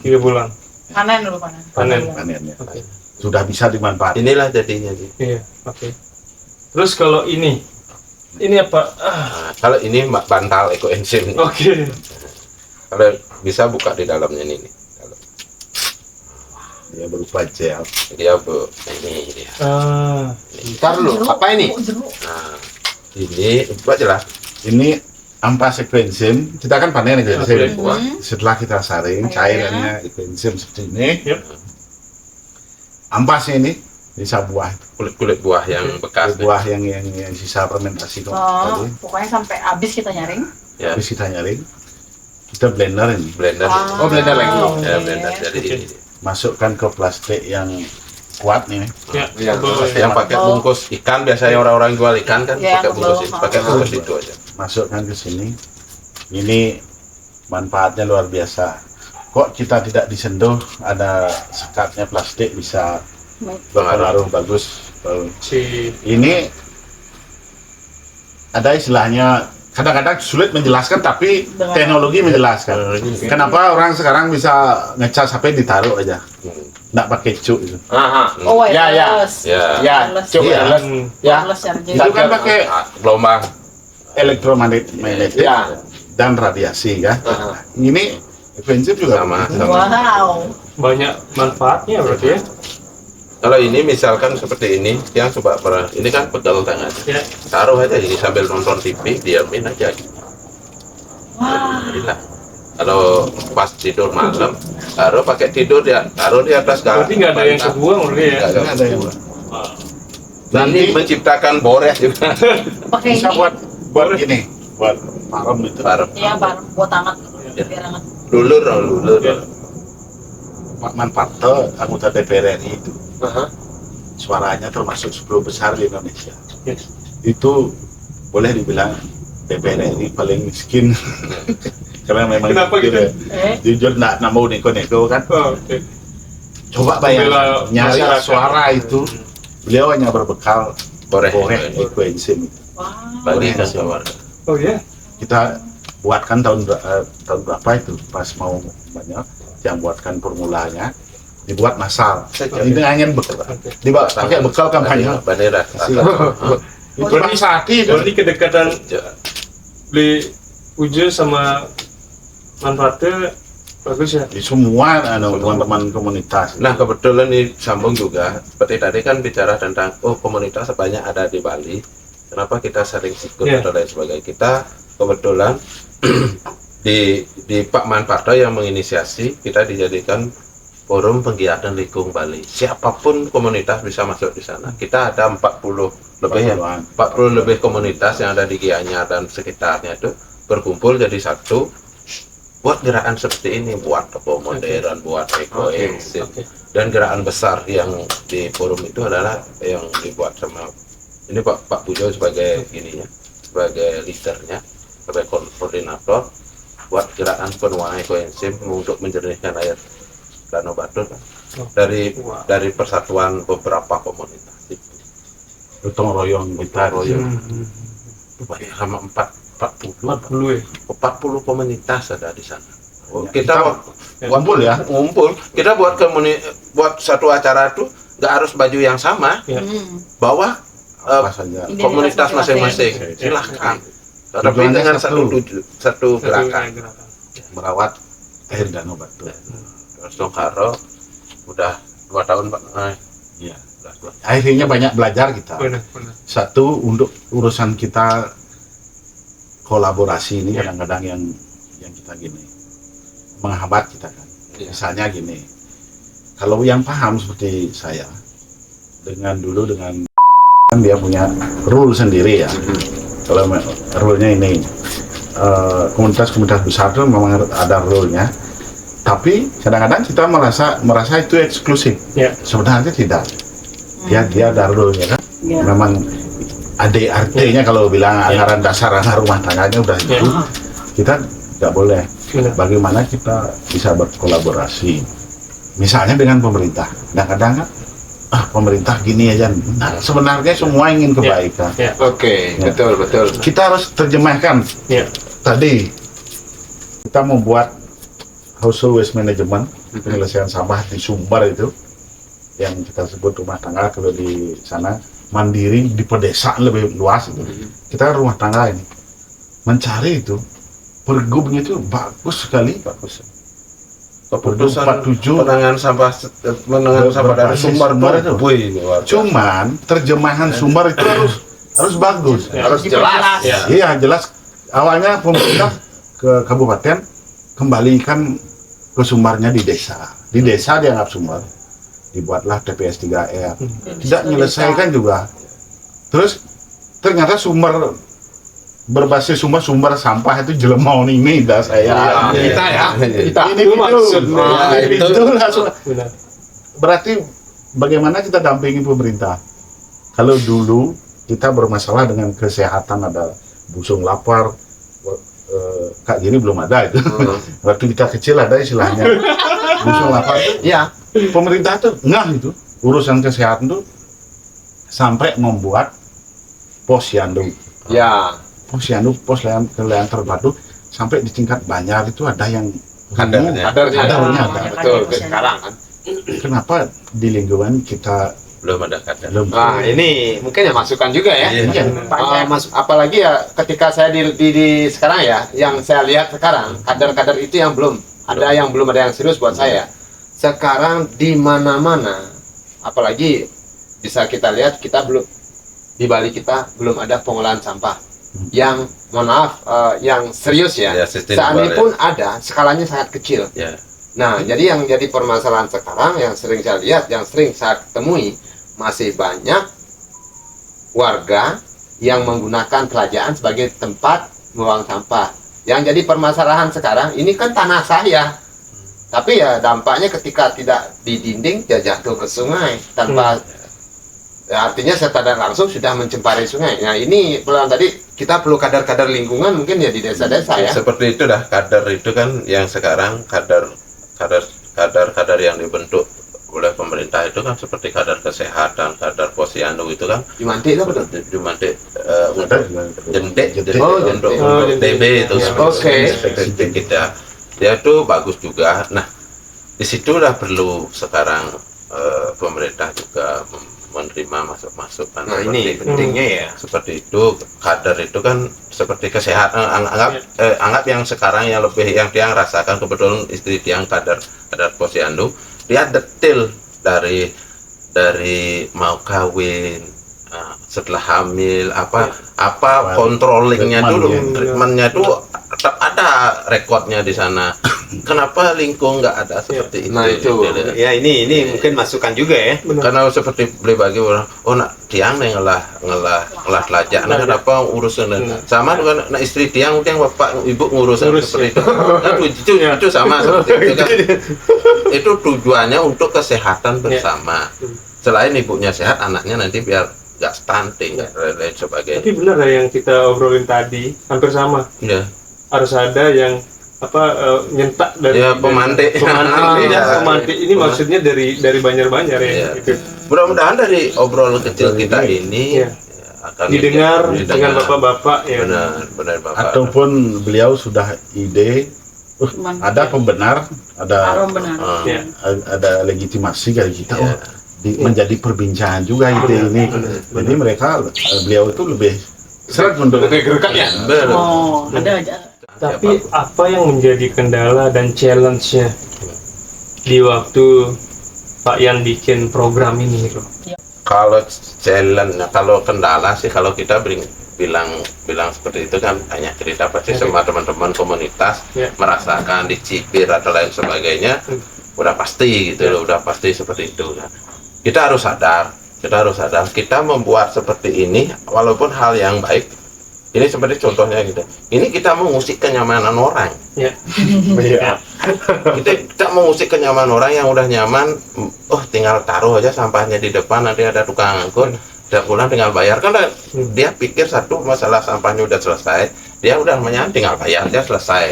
3 bulan. Panen dulu panen. Panen. Panennya. Oke. Sudah bisa dimanfaatkan. Inilah jadinya. Ji. Iya, oke. Terus kalau ini apa? Nah, kalau ini bantal Equinsim. Oke. Kalau bisa buka di dalamnya ini. Kalau Ya berupa gel. dia ini dia. Ntar dulu, apa ini? Jeruk. Nah, ini coba jelas. Ini ampas Equinsim. Kita kan panen Oke. Equinsim. Hmm. Setelah kita saring, Airnya. cairannya Equinsim seperti ini. Yep. Ampasnya ini bisa buah, Kulit-kulit buah yang bekas. buah yang sisa fermentasi Oh, tadi. pokoknya sampai habis kita nyaring. Ya, Habis kita nyaring, kita blenderin, blender. Oh, blender lagi. Ya, blender. Jadi Oke. ini. masukkan ke plastik yang kuat nih. Ya, Iya. boleh. Yang pakai bungkus ikan biasanya orang-orang jual ikan kan Ya, pakai bungkus belum. itu, pakai bungkus itu aja. Masukkan ke sini. Ini manfaatnya luar biasa. Kok kita tidak disentuh, ada sekatnya plastik bisa berpengaruh bagus. Si Ini ada istilahnya, kadang-kadang sulit menjelaskan tapi Dengan- teknologi menjelaskan. Kenapa orang sekarang bisa ngecas HP ditaruh aja, nggak pakai cuk itu. Aha. Oh, Ya, ya. wireless. Ya. Ya, Wireless. coba Iya. jelas. Ya. Wireless charging. Itu kan pakai Ah, gelombang. elektromagnetik Ya. dan radiasi kan. Aha. Ini Equinsim juga Sama. begitu. Wow. banyak manfaatnya berarti ya. Kalau ini misalkan seperti ini, yang coba ini kan pegel tangan. Ya. Taruh aja ini sambil nonton TV, diamin aja. Inilah. Kalau pas tidur malam, taruh pakai tidur dia, taruh di atas Berarti nggak ada yang kebuang berarti ya. Nggak Nggak ada yang Nanti Ini- menciptakan bores juga. Pakai bisa ini. buat gini, buat parem itu. Parem. Iya, bareng buat hangat. Ya. Biar hangat. Lulur, lulur. Ya. Pak Manparto, anggota DPR RI itu, Aha. suaranya termasuk 10 besar di Indonesia. Yes. Itu boleh dibilang DPR RI paling miskin. Karena memang Kenapa gitu? Eh. Jujur nggak mau neko-neko kan. Oh, oke. Coba Membela bayangkan nyari masyarakat. suara itu, beliau hanya berbekal Boreh. boreh ekoenzim itu. Wah. Bagikan ke warga. Oh ya. Kita buatkan tahun berapa itu pas mau banyak yang buatkan formulanya dibuat massal. Ini hanya bekal, pakai bekal kampanye. Bandera. Itu kan saat itu. Berarti kedekatan beli Ujo sama manfaatnya bagus ya. Di semua teman-teman komunitas. Nah kebetulan ini sambung juga seperti tadi kan bicara tentang komunitas sebanyak ada di Bali. Kenapa kita sering ikut Yeah. atau lain sebagainya? Kita kebetulan di Pak Manparto yang menginisiasi kita dijadikan forum penggiatan lingkung Bali. Siapapun komunitas bisa masuk di sana. Kita ada 40 lebih ya, 40 lebih komunitas yang ada di Gianyar dan sekitarnya itu berkumpul jadi satu buat gerakan seperti ini, buat toko modern, buat ekoenzim. Oke. Dan gerakan besar yang di forum itu adalah yang dibuat sama ini Pak Pujo sebagai ininya, sebagai leadernya, sebagai koordinator buat gerakan penuaan ekoenzim untuk menjernihkan air Danau Batur kan. dari persatuan beberapa komunitas itu. Gotong royong kita. Itu banyak sama 40 ya. 40 komunitas ada di sana. Ya, Kita ngumpul ya. ngumpul, kita buat satu acara itu nggak harus baju yang sama, Ya. bawa Apa saja. Identitas komunitas masing-masing. masing-masing. Silahkan. Tapi Tujuannya dengan satu. satu gerakan. Merawat air Danau Batur. Terus Dong Karo udah 2 tahun Pak. Iya. Udah 2 Akhirnya banyak belajar kita. Benar. Satu, untuk urusan kita kolaborasi ini kadang-kadang yang kita gini menghambat kita kan. Misalnya gini, kalau yang paham seperti saya dengan kan dia punya rule sendiri ya. Kalau rule-nya ini komunitas-komunitas besar itu memang ada rule-nya, tapi kadang-kadang kita merasa itu eksklusif. Ya. Sebenarnya tidak. Dia ada rule-nya kan. Ya. Memang ADRT-nya kalau bilang anggaran dasar anggaran rumah tangganya udah itu, kita nggak boleh. Benar. Bagaimana kita bisa berkolaborasi, misalnya dengan pemerintah. Kadang-kadang kan, pemerintah gini aja. Nah, sebenarnya semua ingin kebaikan. Ya. Oke, Ya. betul. Kita harus terjemahkan. Ya. Tadi kita membuat household waste management, penyelesaian sampah di sumber itu, yang kita sebut rumah tangga. Kalau di sana mandiri, di pedesaan lebih luas itu. Kita rumah tangga ini mencari itu pergubnya itu bagus sekali, bagus. Keputusan 47 penanganan sampah dari berbasis sumber sumber itu. itu. Cuman terjemahan sumber itu harus bagus. Harus jelas. Ya. Iya jelas. Awalnya pemerintah ke kabupaten kembalikan ke sumbernya di desa. Di desa dianggap sumber. Dibuatlah TPS 3R. Tidak menyelesaikan juga. Terus ternyata sumber berbasis sumber sampah itu Jelemon ini dah saya. Kita ya. Kita. Ini Itu maksudnya. itu langsung. Benar. Berarti bagaimana kita dampingi pemerintah? Kalau dulu kita bermasalah dengan kesehatan, ada busung lapar, Kak Giri belum ada itu. Waktu kita kecil ada istilahnya busung lapar. Iya. Pemerintah tuh itu urusan kesehatan tuh sampai membuat posyandu. Ya. Posyandu, pos layanan terpadu sampai di tingkat Banjar itu ada yang Kadernya. Kadernya ada. Betul. Sekarang kan. Kenapa di lingkungan kita Belum ada kader. belum? Nah, ini mungkin ya masukan juga ya. Iya. Apalagi ya ketika saya di sekarang ya, yang saya lihat sekarang kader-kader itu yang belum ada yang serius buat saya. Sekarang di mana-mana, apalagi bisa kita lihat kita belum di Bali kita belum ada pengolahan sampah yang mohon maaf yang serius ya. Ya, sustainable, Seandainya pun ada, skalanya sangat kecil. Ya. Nah, jadi yang jadi permasalahan sekarang yang sering saya lihat, yang sering saya temui, masih banyak warga yang menggunakan kerajaan sebagai tempat membuang sampah. Yang jadi permasalahan sekarang, ini kan tanah saya. Tapi ya dampaknya ketika tidak didinding, ya jatuh ke sungai. Tanpa ya, artinya secara langsung sudah mencemari sungai. Nah, ini pelan tadi kita perlu kadar-kadar lingkungan mungkin ya di desa-desa ya. Seperti itu dah kader itu kan yang sekarang kader yang dibentuk oleh pemerintah itu kan seperti kadar kesehatan, kadar posyandu itu kan Jumanti itu betul. cuma Ada jentik Oh, untuk jentik. TB itu Oke. seperti kita dia itu bagus juga. Nah disitulah perlu sekarang pemerintah juga menerima masukan Nah ini seperti pentingnya ya. seperti itu. Kadar itu kan seperti kesehatan, anggap yang sekarang yang lebih yang dia rasakan, kebetulan istri dia kadar posyandu, dia detail dari mau kawin, setelah hamil, apa controllingnya dulu, treatmentnya itu tetap ada rekodnya di sana. Kenapa Lingkung nggak ada seperti itu? Nah itu ya ini mungkin masukan juga ya. Karena seperti beli bagi orang, oh nak tiang nih ngelah telajak, nah kenapa urusan sama dengan istri tiang mungkin bapak ibu ngurusin seperti itu. Nah, itu sama seperti itu kan. Itu tujuannya untuk kesehatan bersama. Selain ibunya sehat, anaknya nanti biar nggak stunting dan lain sebagainya. Tapi benar ya yang kita obrolin tadi, hampir sama. Ya. Harus ada yang nyentak dari Ya, pemantik. pemantik ini maksudnya dari Banjar-Banjar ya, Iya. gitu. Mudah-mudahan dari obrolan kecil kita ini Iya. akan Didengar dengan bapak-bapak ya. benar Bapak. Ataupun beliau sudah ide, ada pembenar, ada Arom benar. Ya. ada legitimasi dari kita, Iya. menjadi perbincangan juga ide ini. Jadi mereka beliau itu lebih seret untuk Gerkat ya. Benar. Oh, ada aja. Tapi apa yang menjadi kendala dan challenge-nya di waktu Pak Yan bikin program ini gitu? Kalau challenge, kalau kendala sih, kalau kita bilang seperti itu kan hanya cerita, pasti semua teman-teman komunitas merasakan dicibir atau lain sebagainya, udah pasti gitu loh, udah pasti seperti itu kan. Kita harus sadar kita membuat seperti ini walaupun hal yang baik. Ini seperti contohnya gitu. Ini kita mengusik kenyamanan orang. Ya. Kita mengusik kenyamanan orang yang udah nyaman. Oh, tinggal taruh aja sampahnya di depan, nanti ada tukang angkut. Dia pulang tinggal bayar. Kan dia pikir satu masalah sampahnya udah selesai, dia udah tinggal bayar, dia selesai.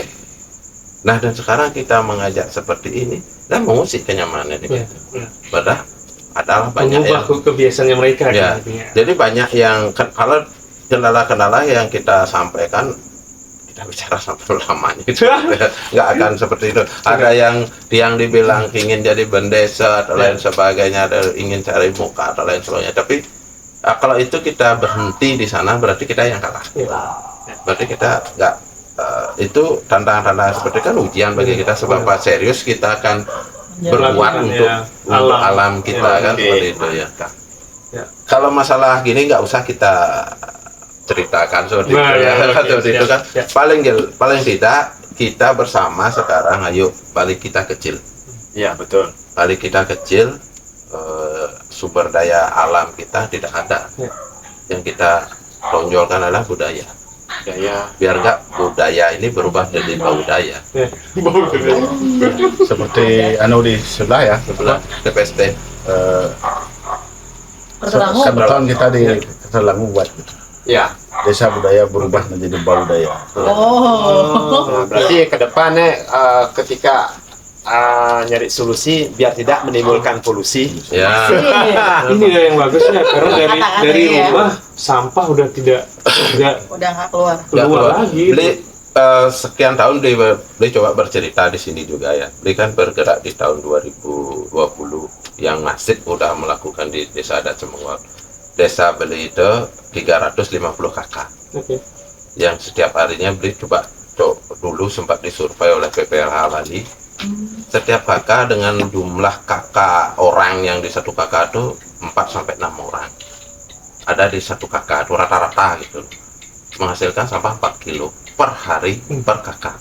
Nah, dan sekarang kita mengajak seperti ini dan mengusik kenyamanan ini. Padahal adalah banyak yang kebiasaannya mereka. Ya, jadi banyak yang kalau kendala-kendala yang kita sampaikan, kita bicara sampai lamanya gitu. Nggak akan seperti itu. Ada yang dibilang ingin jadi bendesa atau lain sebagainya, ada ingin cari muka atau lain sebagainya. Tapi kalau itu kita berhenti di sana, berarti kita yang kalah. Berarti kita nggak itu tantangan-tantangan seperti kan ujian bagi kita, seberapa serius kita akan berbuat untuk alam kita kan, seperti itu ya. Kalau masalah gini nggak usah kita ceritakan seperti itu ya, seperti itu kan. Paling tidak kita bersama sekarang, ayo balik kita kecil. Iya betul. Balik kita kecil, sumber daya alam kita tidak ada. Yang kita tonjolkan adalah budaya. Biar nggak budaya ini berubah jadi budaya. seperti di sebelah ya, Sebelah TPST. Kebetulan kita di Ketelangu buat Ya. desa budaya berubah menjadi budaya. Oh. Nah, berarti ke depannya ketika nyari solusi biar tidak menimbulkan polusi. Ya. Ini yang bagusnya karena dari Kata-kata ya. rumah sampah udah tidak Udah nggak keluar. keluar lagi. Beli sekian tahun beli coba bercerita di sini juga ya. Beli kan bergerak di tahun 2020 yang masif udah melakukan di desa adat Cemenguar. Desa beli itu 350 kakak. Oke. Yang setiap harinya beli coba dulu sempat disurvei oleh PPLH Bali. Setiap kakak dengan jumlah kakak orang yang di satu kakak itu 4 sampai 6 orang. Ada di satu kakak itu rata-rata gitu. Menghasilkan sampah 4 kilo per hari per kakak.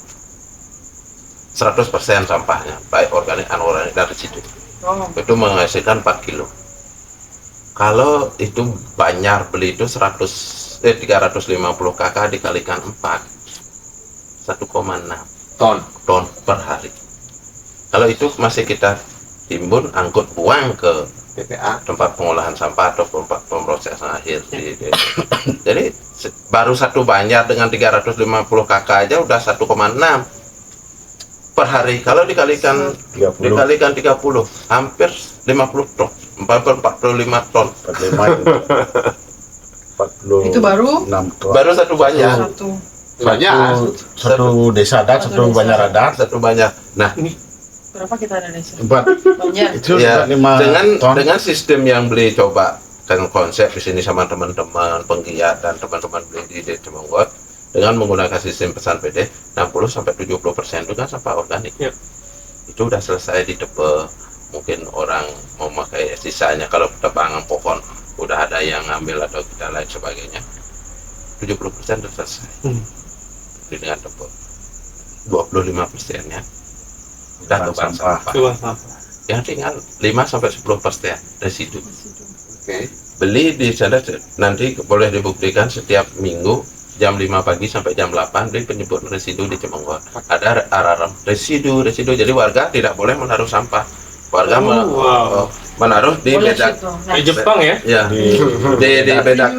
100% sampahnya, baik organik anorganik dari situ. Itu menghasilkan 4 kilo. Kalau itu Banjar beli itu 350 kakak dikalikan 4, 1,6 ton per hari. Kalau itu masih kita timbun, angkut buang ke PPA. tempat pengolahan sampah atau tempat pemrosesan akhir. Jadi baru satu Banjar dengan 350 kakak aja udah 1,6 per hari. Kalau dikalikan 30 hampir 50 ton, 45 ton. 45 itu. 40. Itu baru 6 ton. Baru satu banyak. satu. Satu desa adat, satu desa. banjar adat, Satu banyak. Nah, Berapa kita ada desa? 4. Banyak. Itu ya, 5 ton. dengan sistem yang beli coba dengan konsep di sini sama teman-teman penggiat dan teman-teman beli di Desa Monggot dengan menggunakan sistem pesan PD 60-70% itu kan sampah organik. Ya. Itu udah selesai ditebel. Mungkin orang mau pakai sisanya kalau tebangan pohon udah ada yang ngambil atau kita lain sebagainya. 70% sudah selesai. Dengan tebel. 25%-nya udah Buang tebang sampah. sampah. Tuh, apa? Yang tinggal 5-10% residu. Oke. Beli di sana nanti boleh dibuktikan setiap minggu jam 5 pagi sampai jam 8 beli penjemput residu di Cemonggot. Ada alarm residu. Jadi warga tidak boleh menaruh sampah. Warga wow. menaruh di Boleh bedak. situ. Di Jepang ya? Ya, di bedak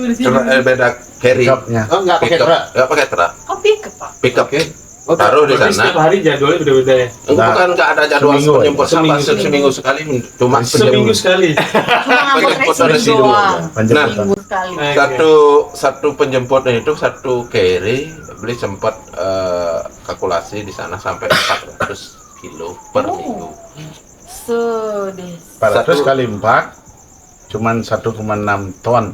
bedak carry. Pickupnya. Oh, nggak pakai Pickup. truk. Nggak pakai truk. Oh, pick Pak. Pickup. Oke. Oh, Taruh di Berarti setiap sana. hari jadwalnya beda-beda ya? Bukan nggak ada jadwal Seminggu penjemput aja. sampah Seminggu. seminggu sekali cuma Seminggu sekali. Cuma ngangkut Penjemputan residu residu doang. Penjemputan. Seminggu sekali. satu penjemputnya itu satu carry beli sempat kalkulasi di sana sampai 400 kilo per Oh. minggu. Sedih. 400 kali 4 cuman 1,6 ton.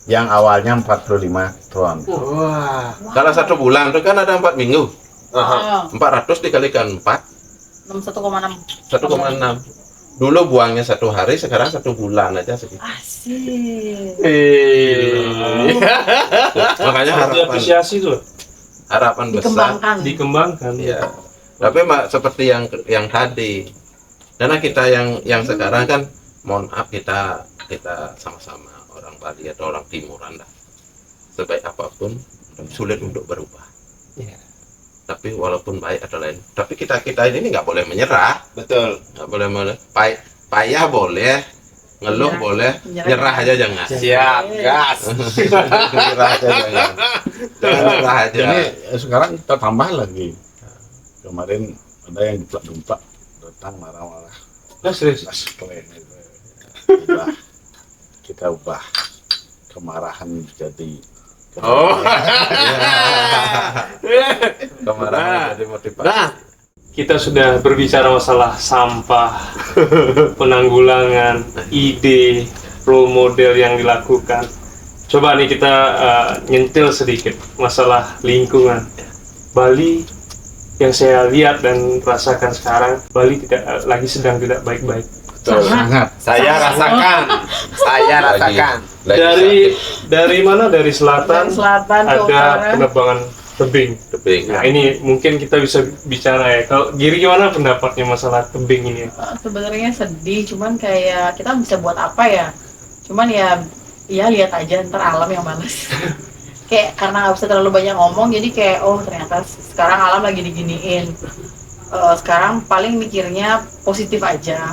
Yang awalnya 45 ton. Wah. Kalau 1 bulan itu kan ada 4 minggu. Aha. 400 dikalikan 4, 61,6. 1,6. Dulu buangnya 1 hari, sekarang 1 bulan aja segitu. Asik. Makanya Harus harapan diapresiasi tuh, besar. Dikembangkan. dikembangkan. Ya. Tapi seperti yang tadi. Karena kita yang sekarang kan mohon maaf kita sama-sama orang Bali atau orang Timuran lah. Sebaik apapun sulit untuk berubah. Iya. Tapi walaupun baik atau lain, tapi kita ini nggak boleh menyerah, Betul. nggak boleh payah boleh, ngeluh Menyerah. boleh, Menyerah. nyerah aja jangan. Siap, gas. Nyerah aja jangan. Jangan nyerah aja. Jadi sekarang kita tambah lagi. Kemarin ada yang dumplak datang marah-marah. Nah, serius. Mas kalian itu. Kita ubah kemarahan jadi Oh. Kemarahan jadi motivasi. Nah, Kita sudah berbicara masalah sampah, penanggulangan, ide, role model yang dilakukan. Coba nih kita nyentil sedikit masalah lingkungan. Bali yang saya lihat dan rasakan sekarang, Bali lagi sedang tidak baik-baik. sangat. saya rasakan. Saya rasakan. Lagi Dari mana? Dari selatan, Dari selatan ke ada utara. penebangan tebing. tebing. Nah ini mungkin kita bisa bicara ya. Kalau Giri gimana pendapatnya masalah tebing ini? Sebenarnya sedih, cuman kayak kita bisa buat apa ya? Cuman ya lihat aja, ntar alam yang balas. Kayak karena nggak bisa terlalu banyak ngomong, jadi kayak oh ternyata sekarang alam lagi diginiin. Sekarang paling mikirnya positif aja.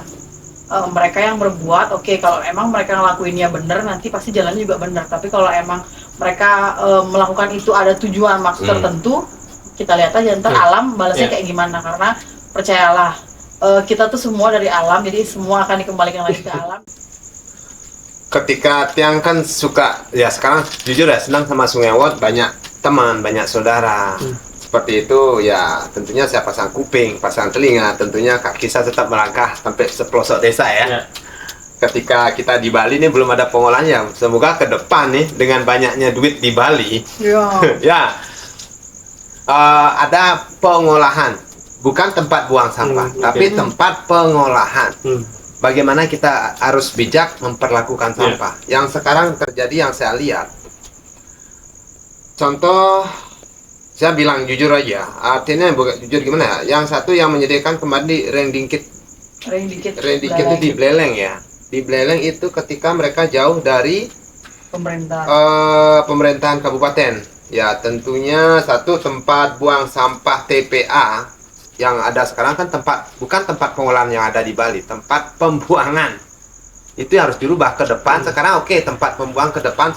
Mereka yang berbuat, oke, kalau emang mereka ngelakuinnya bener, nanti pasti jalannya juga bener. Tapi kalau emang mereka melakukan itu ada tujuan maksud tertentu, kita lihat aja ntar alam balasnya kayak gimana. Karena percayalah, kita tuh semua dari alam, jadi semua akan dikembalikan lagi ke alam. Ketika Tiang kan suka, ya sekarang jujur ya senang sama Sungai Wot, banyak teman, banyak saudara. Seperti itu ya, tentunya saya pasang kuping, pasang telinga, tentunya kaki saya tetap melangkah sampai sepelosok desa ya. Ketika kita di Bali ini belum ada pengolahannya, semoga ke depan nih dengan banyaknya duit di Bali ya ada pengolahan, bukan tempat buang sampah, tapi tempat pengolahan. Bagaimana kita harus bijak memperlakukan sampah. Yang sekarang terjadi yang saya lihat, contoh saya bilang jujur aja, artinya bukan jujur gimana ya? Yang satu yang menyediakan kembali reng dikit itu di Beleleng ya. Di Beleleng itu ketika mereka jauh dari pemerintahan kabupaten. Ya tentunya satu tempat buang sampah TPA yang ada sekarang kan bukan tempat pengolahan yang ada di Bali, tempat pembuangan. Itu harus dirubah ke depan. Sekarang oke, tempat pembuang ke depan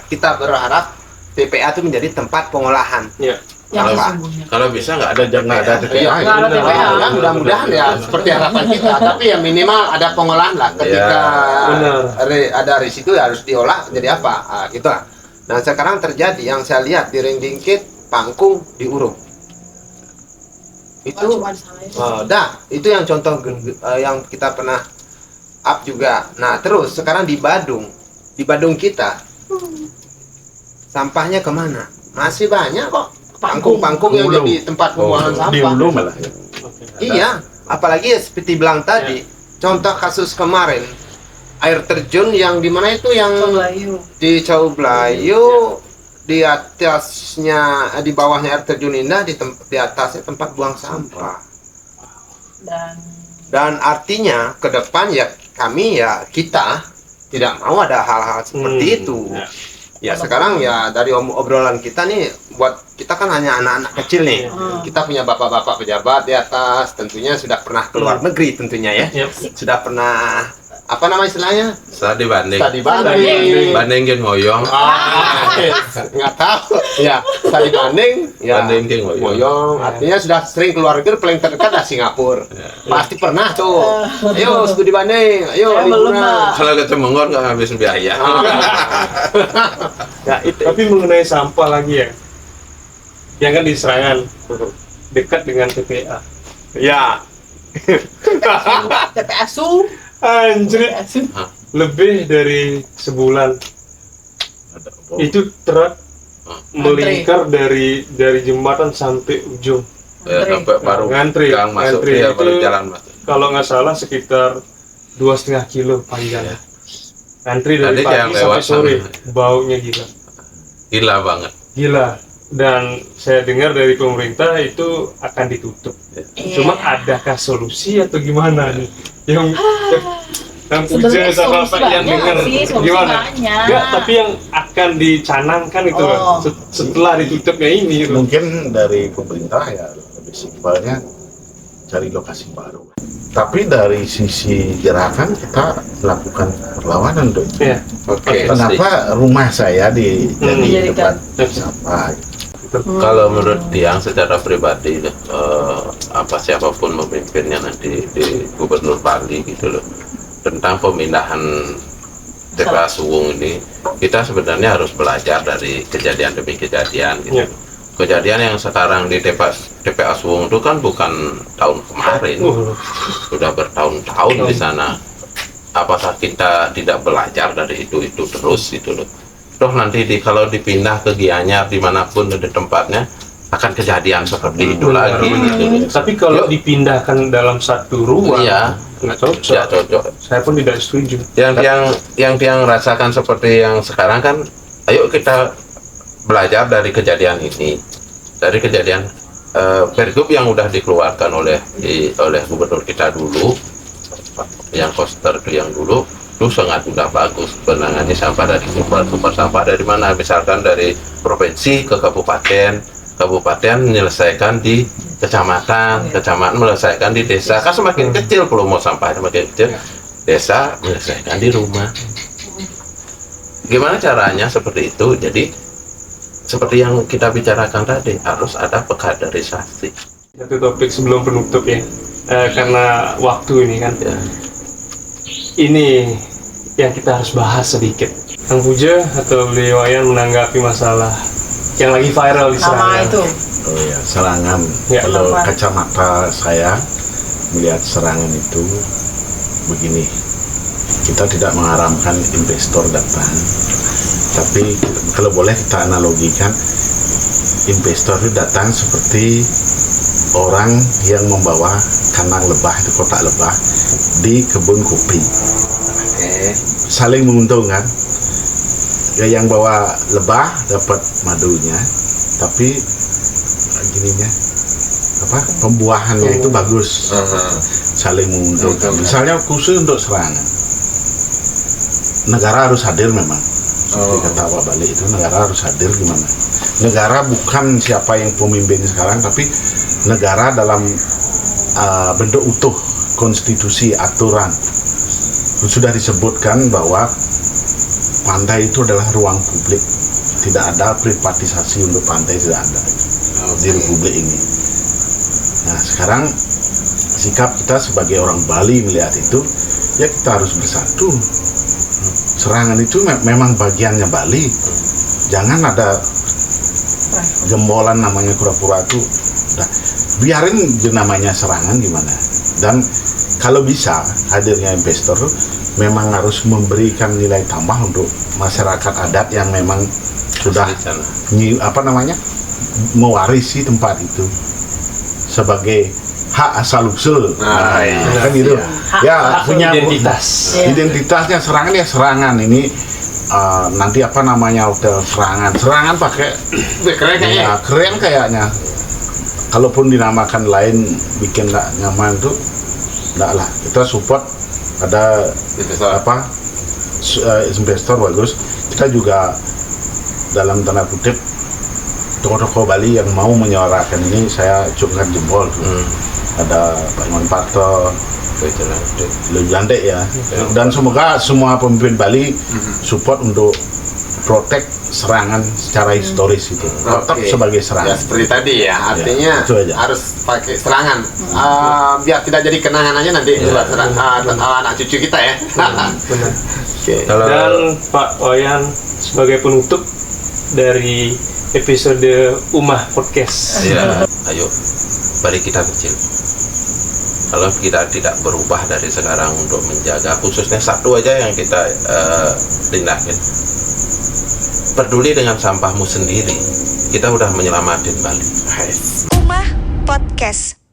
kita berharap TPA itu menjadi tempat pengolahan. Yang Kalau sesungguhnya. kalau bisa nggak ada nggak ada TPA. Iya, Nggak ada TPA. ya, mudah-mudahan ya seperti harapan kita. Tapi ya minimal ada pengolahan lah. Ketika benar. ada residu ya harus diolah jadi apa? Gitu lah. Nah sekarang terjadi yang saya lihat di Ringdingkit, Pangkung, diuruk. Itu Cuma disalahin. itu yang contoh yang kita pernah up juga. Nah terus sekarang di Badung kita sampahnya kemana? Masih banyak kok. Pangkung yang Hulu. jadi tempat Oh, pembuangan di sampah. hulu malah ya. Iya, apalagi seperti bilang tadi, contoh kasus kemarin air terjun yang di mana itu yang Coblayu. di Cau Blayu, di atasnya di bawahnya air terjun Indah, di atasnya tempat buang sampah. Dan artinya ke depan ya kita tidak mau ada hal-hal seperti itu. Ya sekarang ya dari obrolan kita nih, buat kita kan hanya anak-anak kecil nih. Kita punya bapak-bapak pejabat di atas, tentunya sudah pernah keluar negeri tentunya ya. Yep. Sudah pernah apa nama istilahnya? Studi banding. Studi banding. Bandingin ngoyong. Nggak tahu. Ya, studi banding. Ya, Bandingin ngoyong. ngoyong. Artinya sudah sering keluar negeri, paling terdekat adalah Singapura. Pasti pernah tuh. Ayo studi banding. Ayo Saya belum, liburan. Pak. Kalau ke Temengor nggak habis biaya. Ya, itu. Tapi mengenai sampah lagi ya, yang kan di Serangan dekat dengan TPA. Ya. TPSU. Anjir, TPSU. lebih dari sebulan Ada apa? itu truk melingkar dari jembatan sampai ujung. Ya, sampai baru Ngantri. gang masuk Ngantri dia baru itu- jalan masuk. Kalau nggak salah sekitar 2,5 kilo panjang. Antri dari Tadi yang pagi lewat sampai sore, sana. baunya gila. Gila banget. Gila. Dan saya dengar dari pemerintah itu akan ditutup. Iya. Cuma adakah solusi atau gimana nih? Yang Puja Sebenarnya sama solusi Pak yang banyak dengar sih, solusi gimana? banyak. Enggak, tapi yang akan dicanangkan itu Oh. loh, setelah ditutupnya ini gitu. Mungkin dari pemerintah ya lebih simpelnya cari lokasi baru. Tapi dari sisi gerakan kita melakukan perlawanan tuh. Ya. Oke. Kenapa rumah saya di jadi Dijadikan. tempat sampah? Kalau menurut Tiang secara pribadi, siapapun memimpinnya nanti di Gubernur Bali gitu loh, tentang pemindahan TPA Suwung ini, kita sebenarnya harus belajar dari kejadian demi kejadian gitu. Ya. Kejadian yang sekarang di TPA Suwung itu kan bukan tahun kemarin, sudah bertahun-tahun di sana. Apakah kita tidak belajar dari itu terus gitu loh? Toh nanti kalau dipindah ke Gianyar dimanapun di tempatnya akan kejadian seperti itu lagi gitu loh. Tapi kalau dipindahkan dalam satu ruang, Iya, nggak cocok. tidak cocok. Saya pun tidak setuju. Yang Tiang rasakan seperti yang sekarang kan, ayo kita belajar dari kejadian ini, dari kejadian pergub yang udah dikeluarkan oleh gubernur kita dulu, yang koster yang dulu itu sangat udah bagus penangannya sampah dari sumber sampah dari mana, misalkan dari provinsi ke kabupaten menyelesaikan di kecamatan menyelesaikan di desa, kan semakin kecil volume sampahnya semakin kecil, desa menyelesaikan di rumah. Gimana caranya seperti itu? Jadi seperti yang kita bicarakan tadi, harus ada pekaderisasi. Satu topik sebelum penutup ya, karena waktu ini kan. Ya. Ini yang kita harus bahas sedikit. Kang Puja atau beliau Wayan menanggapi masalah yang lagi viral di Sama Serangan. itu. Oh ya, serangan. Ya. Kalau Kenapa? kacamata saya melihat serangan itu begini. Kita tidak mengharamkan investor datang, tapi kalau boleh kita analogikan, investor itu datang seperti orang yang membawa kandang lebah, itu kotak lebah di kebun kopi. Saling menguntungkan. Ya, yang bawa lebah dapat madunya, tapi gininya pembuahannya itu bagus. Saling menguntungkan. Misalnya khusus untuk serangan, negara harus hadir memang. Seperti kata Pak Balik itu, negara harus hadir gimana? Negara bukan siapa yang pemimpin sekarang, tapi negara dalam bentuk utuh, konstitusi, aturan. Sudah disebutkan bahwa pantai itu adalah ruang publik, tidak ada privatisasi untuk pantai, tidak ada. di Republik ini. Nah sekarang sikap kita sebagai orang Bali melihat itu, ya kita harus bersatu. Serangan itu memang bagiannya Bali. Jangan ada gembolan namanya kura-kura itu. Nah, biarin namanya serangan gimana. Dan kalau bisa hadirnya investor memang harus memberikan nilai tambah untuk masyarakat adat yang memang sudah mewarisi tempat itu sebagai hak asal usul. Kan gitu. Ya punya identitas. Identitasnya serangan ya serangan ini. Nanti hotel serangan pakai Keren kayaknya. ya, keren kayaknya. Kalaupun dinamakan lain bikin nggak nyaman tuh nggak lah, kita support ada investor bagus. Kita juga dalam tanda kutip tokoh-tokoh Bali yang mau menyuarakan ini saya acungkan jempol. Ada Pak Iman Parto, lebih landek ya. Dan semoga semua pemimpin Bali support untuk protect serangan secara historis itu. Tetap sebagai serangan. Ya seperti tadi ya, artinya harus pakai serangan. Biar tidak jadi kenangan aja nanti buat anak cucu kita ya. Benar. Kalau Dan Pak Wayan sebagai penutup dari episode Umah Podcast. ya, ayo, mari kita kecil. Kalau kita tidak berubah dari sekarang untuk menjaga, khususnya satu aja yang kita tindakin, peduli dengan sampahmu sendiri, kita udah menyelamatin Bali. Umah Podcast.